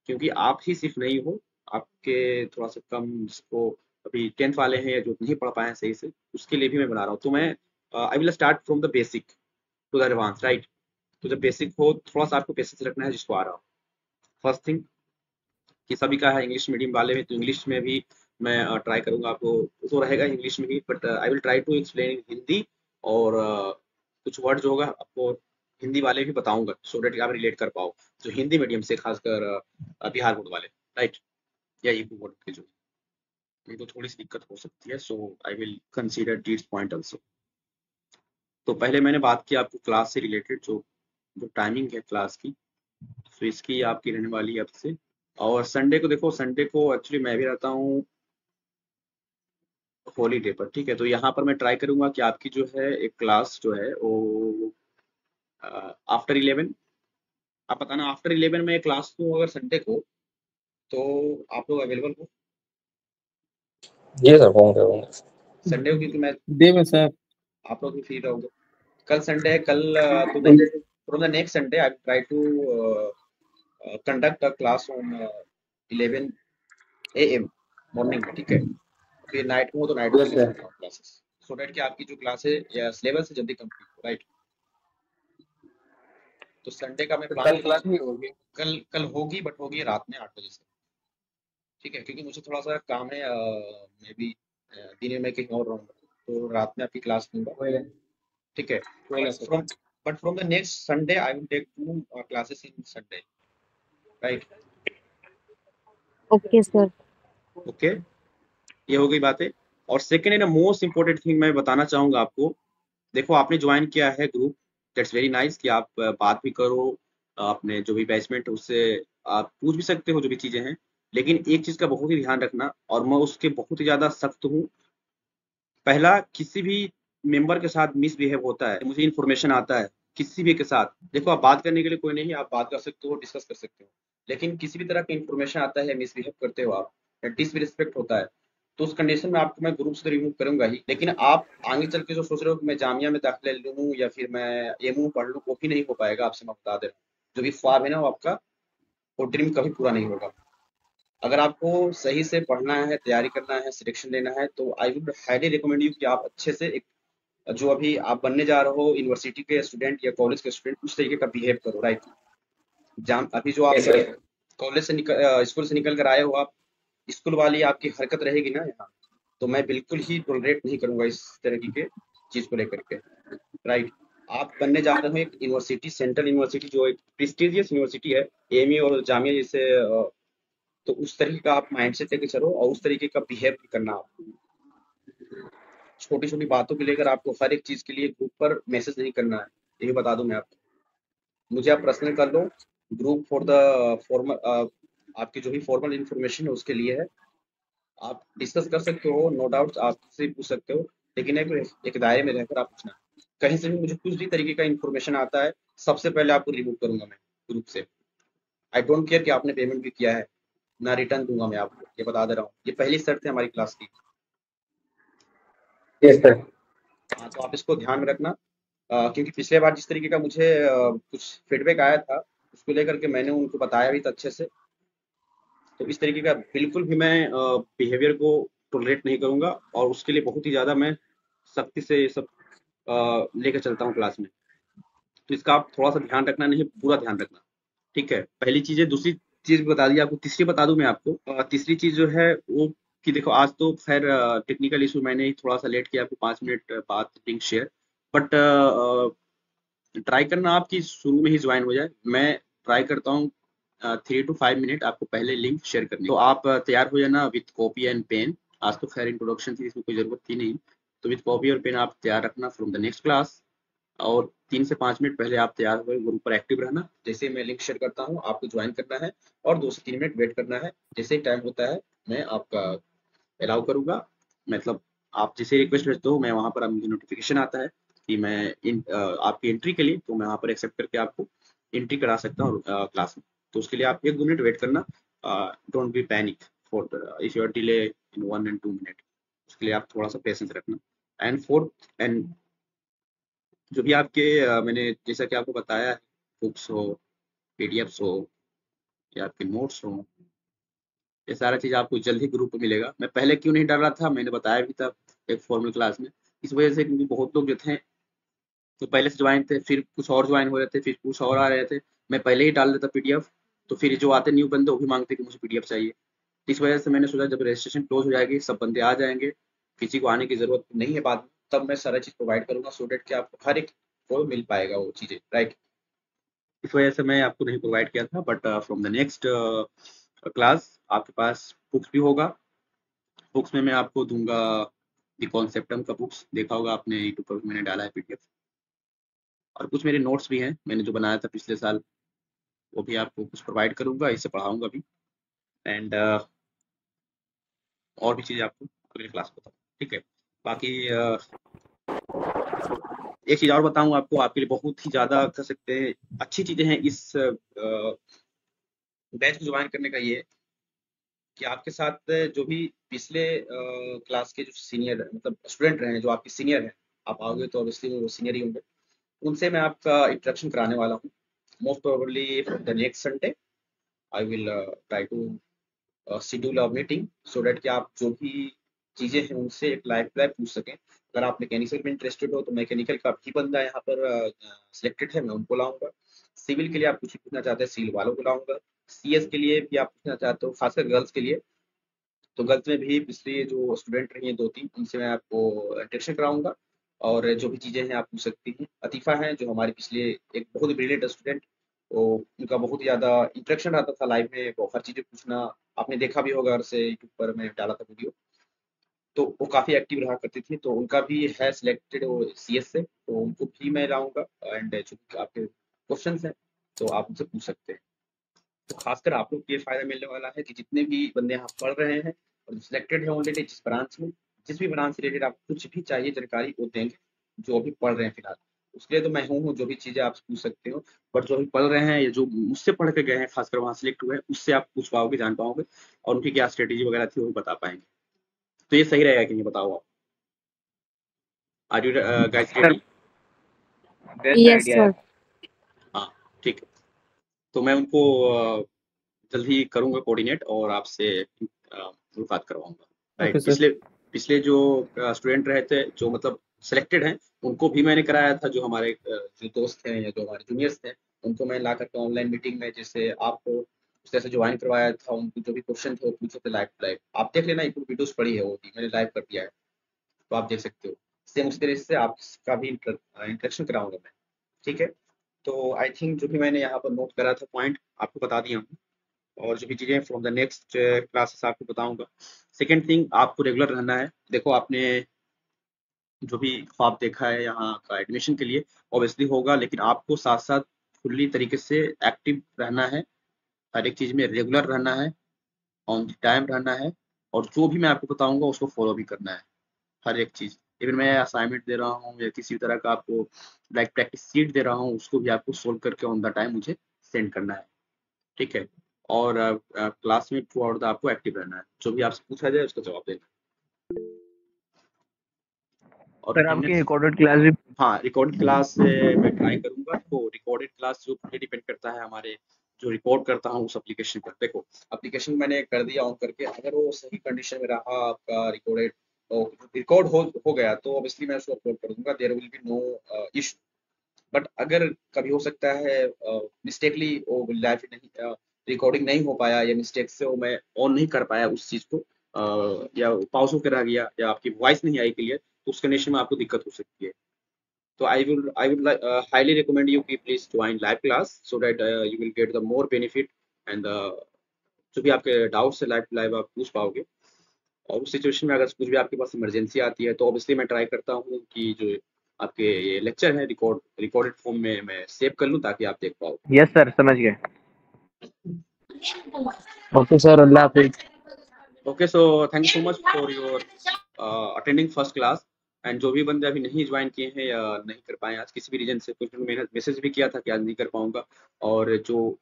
क्योंकि आप ही सिर्फ नहीं हो, आपके थोड़ा सा कम जिसको अभी 10th वाले हैं या जो नहीं पढ़ पाए हैं सही से, उसके लिए भी मैं बना रहा हूँ। तो मैं I will start from the basic to the advance, right? तो जब बेसिक हो, थोड़ा सा आपको पेशेंस रखना है जिसको आ रहा हो। फर्स्ट थिंग कि सभी का है इंग्लिश मीडियम वाले में, तो इंग्लिश में भी मैं ट्राई करूंगा, आपको तो रहेगा इंग्लिश में ही, but I will try to explain in Hindi, और कुछ वर्ड जो होगा आपको हिंदी वाले भी बताऊंगा, सो दैट आप रिलेट कर पाओ, जो हिंदी मीडियम से खासकर बिहार बोर्ड वाले, राइट, या यूपी बोर्ड के जो। नहीं तो थोड़ी सी दिक्कत हो सकती है, so I will consider this point also. तो पहले मैंने बात की आपको क्लास से रिलेटेड, जो जो टाइमिंग है क्लास की, तो इसकी आपकी रहने वाली है अब से। और संडे को देखो, संडे को एक्चुअली मैं भी रहता हूँ हॉलीडे पर, ठीक है। तो यहाँ पर मैं ट्राई करूंगा कि आपकी जो है एक क्लास जो है वो आफ्टर 11, आप बताना आफ्टर 11 में क्लास को अगर संडे को, तो आप लोग अवेलेबल हो जी सर, होंगे संडे को, क्योंकि मैं डे में सर आप लोग भी फ्री रहोगे। कल संडे है, कल तो from the next Sunday I try to conduct a class on 11 AM morning में, ठीक है। फिर नाइट में हो तो नाइट में क्लासेस, सो दैट कि आपकी जो क्लास है या सिलेबस है जल्दी कंप्लीट हो, राइट। तो संडे का मैं प्लान क्लास भी होगी। कल होगी, बट होगी रात में 8 बजे से, ठीक है। क्योंकि मुझे थोड़ा सा काम है, मे बी दिन में कहीं और रहूँगा, तो रात में आपकी क्लास लूँगा, ठीक है। But from the next Sunday I will take 2 classes in Sunday, right. Okay sir. Okay, ये हो गई बातें। और सेकेंड है ना, मोस्ट इंपॉर्टेंट थिंग मैं बताना चाहूँगा आपको। देखो, आपने ज्वाइन किया है ग्रुप, दैट्स वेरी नाइस कि आप बात भी करो, अपने जो भी बैचमेंट है उससे आप पूछ भी सकते हो जो भी चीज़ें हैं। लेकिन एक चीज़ का बहुत ही ध्यान रखना, और मैं उसके बहुत ही ज़्यादा सख्त हूँ। पहला, किसी भी मेंबर के साथ मिसबिहेव होता है, मुझे इन्फॉर्मेशन आता है किसी भी के साथ, देखो आप बात करने के लिए कोई नहीं, आप बात कर सकते हो, डिस्कस कर सकते हो। लेकिन किसी भी तरह का इन्फॉर्मेशन आता है, मिसबिहेव करते हो आप, या डिसरिस्पेक्ट होता है, तो उस कंडीशन में आपको मैं ग्रुप से रिमूव करूंगा ही। लेकिन आप आगे चल के जो सोच रहे हो कि मैं जामिया में दाखिला ले लूँ या फिर मैं एमयू पढ़ लूँ, वो भी नहीं हो पाएगा, आपसे मैं बता दे रहा हूँ। जो भी ख्वाब है ना वो आपका, वो ड्रीम कभी पूरा नहीं होगा। अगर आपको सही से पढ़ना है, तैयारी करना है, सिलेक्शन लेना है, तो I would highly recommend you कि आप अच्छे से एक, जो अभी आप बनने जा रहे हो यूनिवर्सिटी के स्टूडेंट या कॉलेज के स्टूडेंट, उस तरीके का बिहेव करो, राइट। अभी जो आप कॉलेज से स्कूल से निकल कर आए हो, आप स्कूल वाली आपकी हरकत रहेगी ना यहाँ, तो मैं बिल्कुल ही टॉलरेट नहीं करूंगा इस तरह की के चीज को लेकर के, राइट। आप बनने जा रहे हो एक यूनिवर्सिटी, सेंट्रल यूनिवर्सिटी, जो एक प्रेस्टिजियस यूनिवर्सिटी है, एमयू और जामिया जैसे, तो उस तरीके का आप माइंडसेट लेके चलो और उस तरीके का बिहेव भी करना। आप छोटी छोटी बातों को लेकर आपको हर एक चीज के लिए ग्रुप पर मैसेज नहीं करना है, ये बता दूं मैं आपको। मुझे आप पर्सनल कर लो, ग्रुप फॉर द फॉर्मल, आपकी जो भी फॉर्मल इन्फॉर्मेशन है उसके लिए है, आप डिस्कस कर सकते हो, नो डाउट आपसे पूछ सकते हो, लेकिन एक दायरे में रहकर आप पूछना। कहीं से भी मुझे कुछ भी तरीके का इन्फॉर्मेशन आता है, सबसे पहले आपको रिमूव करूंगा मैं ग्रुप से। आई डोंट केयर कि आपने पेमेंट भी किया है, ना रिटर्न दूंगा मैं आपको, ये बता दे रहा हूँ। ये पहली शर्त है हमारी क्लास की। Yes sir. हाँ, तो आप इसको ध्यान में रखना, क्योंकि पिछले बार जिस तरीके का मुझे कुछ फीडबैक आया था, उसको लेकर के मैंने उनको बताया भी था अच्छे से। तो इस तरीके का बिल्कुल भी मैं बिहेवियर को टॉलरेट नहीं करूंगा, और उसके लिए बहुत ही ज़्यादा मैं सख्ती से ये सब लेकर चलता हूँ क्लास में। तो इसका आप थोड़ा सा ध्यान रखना, नहीं पूरा ध्यान रखना, ठीक है। पहली चीज़ है। दूसरी चीज़ भी बता दी आपको, तीसरी बता दूं मैं आपको। तीसरी चीज़ जो है वो कि देखो, आज तो खैर टेक्निकल इशू, मैंने थोड़ा सा लेट किया, आपको 5 मिनट बाद लिंक शेयर, बट ट्राई करना आपकी शुरू में ही ज्वाइन हो जाए। मैं ट्राई करता हूँ 3 to 5 मिनट आपको पहले लिंक शेयर करने। तो आप तैयार हो जाना विथ कॉपी एंड पेन। आज तो खैर इंट्रोडक्शन थी, इसमें कोई ज़रूरत थी नहीं, तो विथ कॉपी और पेन आप तैयार रखना फ्रॉम द नेक्स्ट क्लास। और 3 से 5 मिनट पहले आप तैयार हुए ग्रुप पर एक्टिव रहना। जैसे मैं लिंक शेयर करता हूँ आपको ज्वाइन करना है, और 2 से 3 मिनट वेट करना है। जैसे ही टाइम होता है मैं आपका अलाउ करूँगा, मतलब आप जैसे रिक्वेस्ट भेजते हो, मैं वहाँ पर मुझे नोटिफिकेशन आता है कि मैं आपकी एंट्री के लिए, तो मैं वहाँ पर एक्सेप्ट करके आपको एंट्री करा सकता हूँ क्लास में। तो उसके लिए आप 1-2 मिनट वेट करना। Don't be panic for if you are delay in 1 and 2 minute, उसके लिए आप थोड़ा सा पेशेंस रखना। एंड फोर्थ, एंड जो भी आपके मैंने जैसा कि आपको बताया है, बुक्स हो, पीडीएफ्स हो, या आपके नोट्स हो, ये सारा चीज़ आपको जल्द ही ग्रुप पे मिलेगा। मैं पहले क्यों नहीं डाल रहा था, मैंने बताया भी था एक फॉर्मल क्लास में, इस वजह से क्योंकि बहुत लोग जो थे तो पहले से ज्वाइन थे, फिर कुछ और ज्वाइन हो रहे थे, फिर कुछ और आ रहे थे। मैं पहले ही डाल देता पीडीएफ, तो फिर जो आते न्यू बंदे वो भी मांगते कि मुझे पीडीएफ चाहिए। इस वजह से मैंने सोचा जब रजिस्ट्रेशन क्लोज हो जाएगी, सब बंदे आ जाएंगे, किसी को आने की जरूरत नहीं है बाद में, तब मैं सारा चीज़ प्रोवाइड करूंगा, सो डेट कि आपको हर एक को मिल पाएगा वो चीज़ें, राइट। इस वजह से मैं आपको नहीं प्रोवाइड किया था, but from the next class आपके पास बुक्स भी होगा, बुक्स में मैं आपको दूंगा द कॉन्सेप्टम का बुक्स, देखा होगा आपने यूट्यूब पर मैंने डाला है पीडीएफ, और कुछ मेरे नोट्स भी हैं मैंने जो बनाया था पिछले साल, वो भी आपको कुछ प्रोवाइड करूंगा, इसे पढ़ाऊंगा भी, एंड और भी चीज़ें आपको अगले क्लास बताऊँ, ठीक है। बाकी एक चीज़ और बताऊँ आपको, आपके लिए बहुत ही ज़्यादा कह सकते हैं अच्छी चीज़ें हैं इस बैच को ज्वाइन करने का, ये कि आपके साथ जो भी पिछले क्लास के जो सीनियर मतलब स्टूडेंट रहे हैं, जो आपके सीनियर हैं, आप आओगे तो ऑब्वियसली वो सीनियर ही होंगे, उनसे मैं आपका इंट्रोडक्शन कराने वाला हूँ। Most probably the next Sunday I will try to schedule a meeting so that कि आप जो भी चीज़ें हैं उनसे एक लाइव पूछ सकें। अगर आप मैकेनिकल में इंटरेस्टेड हो तो मैकेनिकल का भी बंदा यहाँ पर सिलेक्टेड है, मैं उनको लाऊंगा। सिविल के लिए आप कुछ पूछना चाहते हैं, सिविल वालों को लाऊंगा। सीएस के लिए भी आप पूछना चाहते हो, खासकर गर्ल्स के लिए, तो गर्ल्स में भी पिछले जो स्टूडेंट रही हैं 2-3, उनसे मैं आपको इंट्रोडक्शन कराऊंगा और जो भी चीज़ें हैं आप पूछ सकती हैं। अतीफ़ा हैं जो हमारे पिछले एक बहुत ही ब्रिलियंट स्टूडेंट, तो उनका बहुत ही ज़्यादा इंटरेक्शन रहता था लाइव में, वो हर चीज़ें पूछना, आपने देखा भी होगा, से यूट्यूब पर मैं डाला था वीडियो, तो वो काफ़ी एक्टिव रहा करती थी, तो उनका भी है सिलेक्टेड वो सीएस से, तो उनको भी मैं लाऊंगा एंड जो आपके क्वेश्चन हैं तो आप उनसे पूछ सकते हैं। तो खासकर आप लोग को ये फायदा मिलने वाला है कि जितने भी बंदे यहाँ पढ़ रहे हैं और सिलेक्टेड है ऑलरेडी जिस ब्रांच में, जिस भी ब्रांच से रिलेटेड आपको कुछ भी चाहिए जानकारी वो देंगे, जो अभी पढ़ रहे हैं फिलहाल। उसके लिए तो मैं हूँ, जो भी चीज़ें आप पूछ सकते हो, बट जो अभी पढ़ रहे हैं या जो मुझसे पढ़ के गए हैं, खासकर वहाँ सिलेक्ट हुए हैं, उससे आप पूछ पाओगे, जान पाओगे, और उनकी क्या स्ट्रेटेजी वगैरह थी वो भी बता पाएंगे। तो ये सही रहेगा कि नहीं, बताओ आप। Are you guys ready? Yes sir. हाँ ठीक है, तो मैं उनको जल्द ही करूंगा कोऑर्डिनेट और आपसे मुलाकात करवाऊंगा। राइट, पिछले जो स्टूडेंट रहे थे जो मतलब सिलेक्टेड हैं, उनको भी मैंने कराया था, जो हमारे जो दोस्त हैं या जो हमारे जूनियर्स थे, उनको मैं ला करके ऑनलाइन मीटिंग में, जैसे आपको उस तरह से ज्वाइन करवाया था, उनको जो भी क्वेश्चन थे वो पूछे थे लाइव। आप देख लेना, एक वीडियोस पड़ी है, वो भी मैंने लाइव कर दिया है, तो आप देख सकते हो। सेम उस तरह से आपका भी इंट्रोडक्शन कराऊंगा मैं, ठीक है। तो आई थिंक जो भी मैंने यहाँ पर नोट करा था पॉइंट आपको बता दिया हूँ, और जो भी चीज़ें फ्रॉम द नेक्स्ट क्लासेस आपको बताऊंगा। सेकेंड थिंग, आपको रेगुलर रहना है। देखो, आपने जो भी ख्वाब देखा है यहाँ का एडमिशन के लिए, ऑब्वियसली होगा, लेकिन आपको साथ साथ फुल्ली तरीके से एक्टिव रहना है, हर एक चीज़ में रेगुलर रहना है, ऑन टाइम रहना है, और जो भी मैं आपको बताऊंगा उसको फॉलो भी करना है, हर एक चीज़। इवन मैं असाइनमेंट दे रहा हूँ या किसी तरह का आपको लाइक प्रैक्टिस सीट दे रहा हूँ, उसको भी आपको सोल्व करके ऑन द टाइम मुझे सेंड करना है, ठीक है। और क्लास में थ्रू आउट आपको एक्टिव रहना है, जो भी आपसे पूछा जाए उसका जवाब देना। और सर आपकी रिकॉर्डेड क्लास भी, हाँ, रिकॉर्डेड क्लास मैं ट्राई करूंगा। तो रिकॉर्डेड क्लास जो डिपेंड करता है हमारे जो रिकॉर्ड करता हूँ उस एप्लीकेशन पर। देखो, एप्लीकेशन मैंने कर दिया ऑन करके, अगर वो सही कंडीशन में रहा आपका रिकॉर्डेड, रिकॉर्ड हो गया, तो ऑब्वियसली मैं उसको अपलोड कर दूंगा, there will be no issue. But अगर कभी हो सकता है मिस्टेकली वो लाइव नहीं रिकॉर्डिंग नहीं हो पाया, या मिस्टेक से वो मैं ऑन नहीं कर पाया उस चीज़ को, या पॉज होकर रह गया, या आपकी वॉइस नहीं आई क्लियर, तो उस कंडीशन में आपको दिक्कत हो सकती है। तो I would highly recommend you कि please join live class so that you will get the more benefit and जो भी आपके डाउट्स है लाइव आप पूछ पाओगे। और उस सिचुएशन में अगर कुछ भी आपके पास इमरजेंसी आती है, तो ऑब्वियसली मैं ट्राई करता हूँ कि जो आपके ये लेक्चर है रिकॉर्डेड फॉर्म में मैं सेव कर लूँ, ताकि आप देख पाओ। यस सर, समझ गए। Okay sir, Allah Hafiz. Okay, so thank you so much for your attending first class. And जो भी बंदे अभी नहीं ज्वाइन किए हैं या नहीं कर पाए आज किसी भी रीजन से, कुछ मैंने मैसेज भी किया था कि आज नहीं कर पाऊंगा, और जो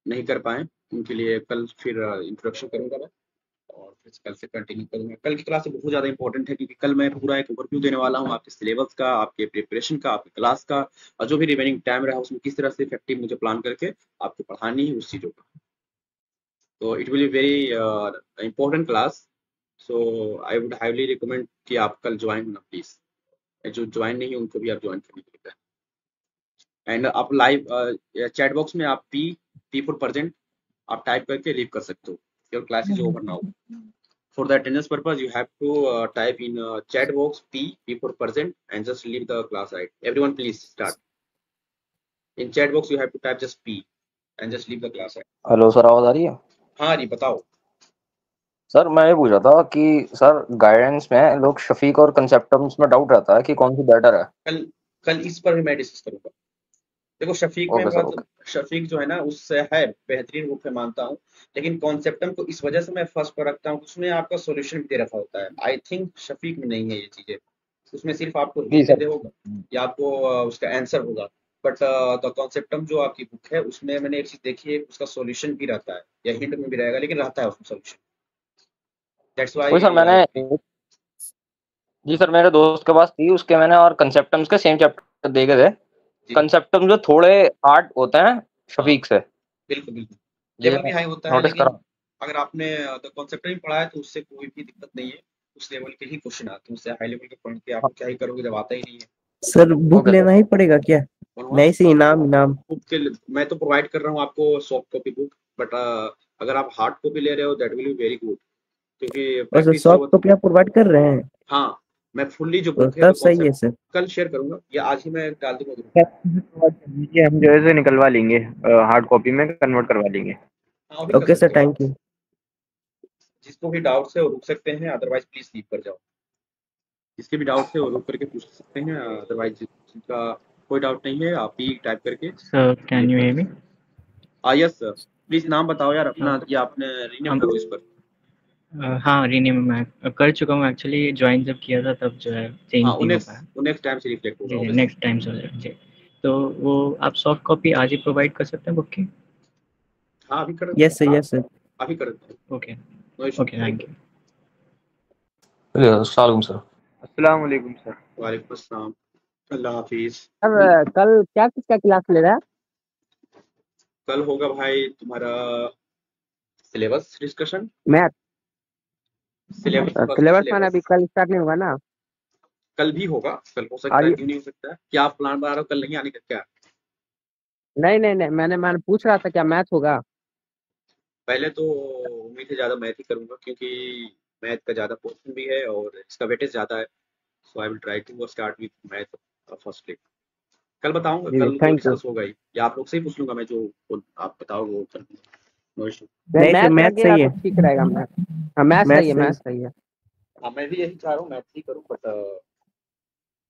नहीं कर पाए उनके लिए कल फिर इंट्रोडक्शन करूंगा मैं, और फिर कल से कंटिन्यू करूंगा। कल की क्लास बहुत ज़्यादा इंपॉर्टेंट है, क्योंकि कल मैं पूरा एक ओवरव्यू देने वाला हूँ आपके सिलेबस का, आपके प्रिपरेशन का, आपकी क्लास का, और जो भी रिमेनिंग टाइम रहा उसमें किस तरह से इफेक्टिव मुझे प्लान करके आपको पढ़ानी है उस चीज़ों का। तो it will be very important class, so I would highly recommend कि आप कल ज्वाइन होना प्लीज। जो ज्वाइन नहीं है उनको भी आप ज्वाइन करने के लिए। एंड आप लाइव चैट बॉक्स में आप पी फॉर प्रेजेंट आप टाइप करके लीव कर सकते हो, your class is over now. For the attendance purpose you have to type in chat box P for present and just leave the class, right? Everyone please start in chat box, you have to type just P and just leave the class, right? Hello sir, आवाज आ रही है? हाँ जी, बताओ। Sir मैं ये पूछ रहा था कि सर गाइडेंस में लोग शफीक और कंसेप्टम्स में डाउट रहता है कि कौन सी बेटर है। कल कल इस पर भी मैं डिस्कस करूंगा। देखो शफीक में ओके सर, मतलब शफीक जो है ना उससे है बेहतरीन रूप में मानता हूँ, लेकिन कॉन्सेप्टम को इस वजह से मैं फर्स्ट पर रखता हूँ, उसमें आपका सॉल्यूशन भी दे रखा होता है। आई थिंक शफीक में नहीं है ये चीजें, उसमें सिर्फ आपको जी हिंट सर। दे होगा या आपको उसका आंसर होगा। बट द कॉन्सेप्टम जो आपकी बुक है उसमें मैंने एक चीज देखी है, उसका सॉल्यूशन भी रहता है या हिंट में भी रहेगा, लेकिन रहता है उसमें सॉल्यूशन। दैट्स वही सर व्हाई जी सर मेरे दोस्त के पास थी, उसके मैंने और कंसेप्टम्स के सेम चैप्टर देखे थे। कंसेप्टम जो थोड़े हार्ड होते हैं शफीक से। बिल्कुल बिल्कुल ये लेवल भी हाई होता है, नोटिस लेकिन करा। अगर आपने द कॉन्सेप्ट में पढ़ा है तो उससे कोई भी दिक्कत नहीं है। उस लेवल के ही क्वेश्चन आते हैं, उससे हाई लेवल के पढ़ के आप क्या ही करोगे जब आता ही नहीं है। सर बुक लेना ही पड़ेगा क्या? नहीं से इनाम बुक के मैं तो प्रोवाइड कर रहा हूँ आपको सॉफ्ट कॉपी बुक, बट अगर आप हार्ड कॉपी ले रहे हो that will be very good, क्योंकि और प्रैक्टिस जो सॉफ्ट कॉपी आप प्रोवाइड कर रहे हैं? हाँ मैं फुल्ली जो तो बुक है तब तो सही है कॉन्सेप्ट सर। कल शेयर करूंगा या आज ही मैं डाल दूंगा ग्रुप। दीजिए, हम जो है से निकलवा लेंगे, हार्ड कॉपी में कन्वर्ट करवा लेंगे। हाँ भी कर ओके सर, सकते हो। Thank you. जिसको भी डाउट है वो रुक सकते हैं, अदरवाइज प्लीज लीव कर जाओ। जिसके भी डाउट है वो रुक करके पूछ सकते हैं, अदरवाइज जिनका कोई डाउट नहीं है आप ही टाइप करके। Sir, can you hear me? Yes sir, please नाम बताओ यार अपना, या आपने रीनेम करो इस पर। हाँ रीनेम मैं कर चुका हूँ एक्चुअली, ज्वाइन जब किया था तब जो है चेंज हाँ नहीं हो पाया। वो नेक्स्ट टाइम से रिफ्लेक्ट होगा जी जी obviously। नेक्स्ट टाइम से हो जाएगा जी। तो वो आप सॉफ्ट कॉपी आज ही प्रोवाइड कर सकते हैं बुक की? हाँ अभी कर यस सर, यस सर। अभी कर देते हैं। Okay no issue. Okay thank you. अस्सलाम वालेकुम सर। अस्सलाम वालेकुम सर। वालेकुम अस्सलाम, अल्लाह हाफिज। सर कल क्या किसका क्लास ले रहा है? कल होगा भाई तुम्हारा syllabus discussion. Math syllabus syllabus मैंने अभी कल स्टार्ट नहीं होगा ना? कल भी होगा, कल हो सकता है, क्यों नहीं हो सकता है? क्या आप प्लान बना रहे हो कल नहीं आने का क्या? नहीं नहीं नहीं, मैंने पूछ रहा था क्या मैथ होगा? पहले तो उम्मीद है ज्यादा मैथ ही करूंगा, क्योंकि मैथ का ज्यादा पोर्शन भी है और इसका वेटेज ज्यादा है, so I will try to start with math first day. कल बताऊंगा, जी कल तो थैंक यू। डिस्कस होगा ही, या आप लोग से ही पूछ लूंगा मैं, जो आप बताओगे वो कर लूंगा, नो इशू। नहीं सर, मैथ रखिएगा सही है। तो ठीक रहेगा। मैथ हाँ मैथ सही है, मैथ सही है। हाँ मैं भी यही चाह रहा हूँ मैथ ही करूँ, बट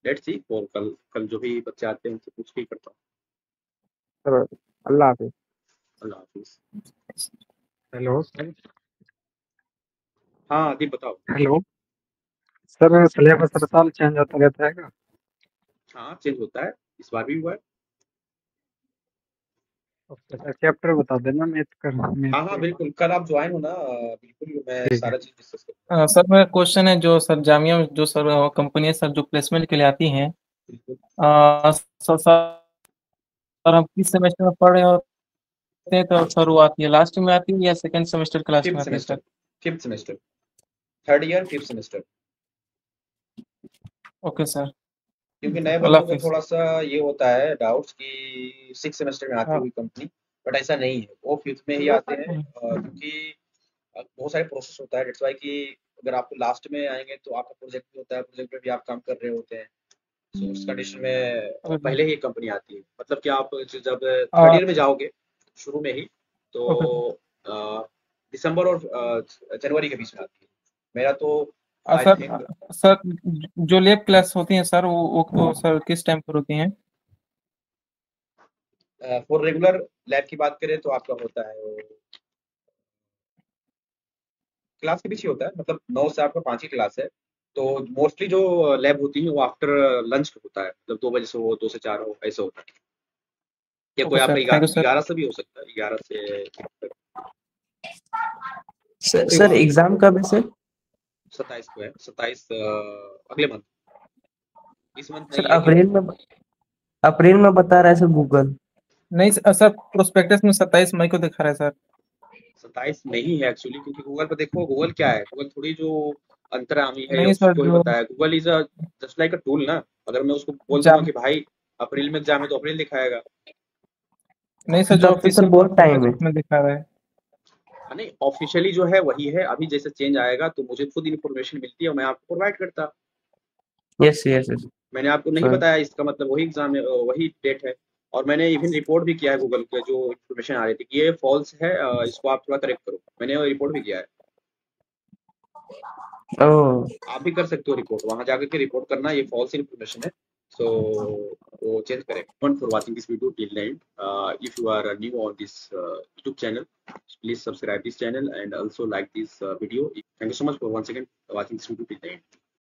लेट्स सी। और कल जो भी बच्चे आते हैं उनसे पूछ के ही करता हूँ। चलो अल्लाह हाफिज। अल्लाह हाफिज। Hello sir. हाँ दीप बताओ। हेलो सर, सिलेबस हर साल चेंज होता रहता है क्या? हाँ चेंज होता है, इस बार भी हुआ है। चैप्टर बता देना मैथ का। हाँ हाँ बिल्कुल, कल आप ज्वाइन हो ना, बिल्कुल मैं सारा चीज डिस्कस करूँगा। सर मेरा क्वेश्चन है, जो सर जामिया में जो सर कंपनी सर जो प्लेसमेंट के लिए आती हैं, सर हम किस सेमेस्टर में पढ़ रहे होते हैं तो सर वो आती है लास्ट में आती है या सेकंड सेमेस्टर के लास्ट में आती है sir? Fifth semester, third year fifth semester. Okay sir. क्योंकि नए बच्चों को थोड़ा सा ये होता है डाउट्स कि सिक्स सेमेस्टर में आती हुई कंपनी, बट ऐसा नहीं है, वो फिफ्थ में ही आते हैं, क्योंकि बहुत सारे प्रोसेस होता है। दैट्स व्हाई कि अगर आप लास्ट में आएंगे तो आपका प्रोजेक्ट भी होता है, प्रोजेक्ट में भी आप काम कर रहे होते हैं, सो उस कंडीशन में पहले ही कंपनी आती है। मतलब कि आप जब थर्ड ईयर में जाओगे शुरू में ही, तो दिसंबर और जनवरी के बीच में आती है। मेरा तो सर जो लैब क्लास होती हैं सर वो सर किस टाइम पर होती हैं? फॉर रेगुलर लैब की बात करें तो आपका होता है वो क्लास के पीछे होता है, मतलब 9 से आपका 5 ही क्लास है। तो मोस्टली जो लैब होती है वो आफ्टर लंच होता है, मतलब 2 बजे से हो, 2 से 4 हो, ऐसा होता है। या कोई आपका 11 से भी हो सकता है, 11 से सर एग्जाम कब है सर? 27 को है, 27 अगले मंथ, इस मंथ सर नहीं है। अप्रैल में बता रहा है सर गूगल। नहीं सर, प्रोस्पेक्टस में 27 मई को दिखा रहा है सर। 27 नहीं है एक्चुअली, क्योंकि गूगल पर देखो, गूगल क्या है, गूगल थोड़ी जो अंतर्यामी है नहीं सर, उसको ही जो बताया। Google is just like a tool ना। अगर मैं उसको बोल दूंगा कि भाई अप्रैल में एग्जाम है तो अप्रैल दिखाएगा। नहीं सर, जो ऑफिशियल बहुत टाइम है में दिखा रहा है। नहीं ऑफिशियली जो है वही है। अभी जैसे चेंज आएगा तो मुझे खुद इन्फॉर्मेशन मिलती है और मैं आपको प्रोवाइड करता। Yes yes. मैंने आपको नहीं बताया, इसका मतलब वही एग्जाम है, वही डेट है। और मैंने इवन रिपोर्ट भी किया है गूगल पे, जो इन्फॉर्मेशन आ रही थी कि ये फॉल्स है, इसको आप थोड़ा करेक्ट करो, मैंने रिपोर्ट भी किया है। ओह आप भी कर सकते हो रिपोर्ट, वहां जाकर के रिपोर्ट करना, ये फॉल्स इन्फॉर्मेशन है, सो वो चेंज करें। For watching this video till the end, if you are new on this YouTube channel, please subscribe this channel and also like this video. Thank you so much for once again watching this video till the end.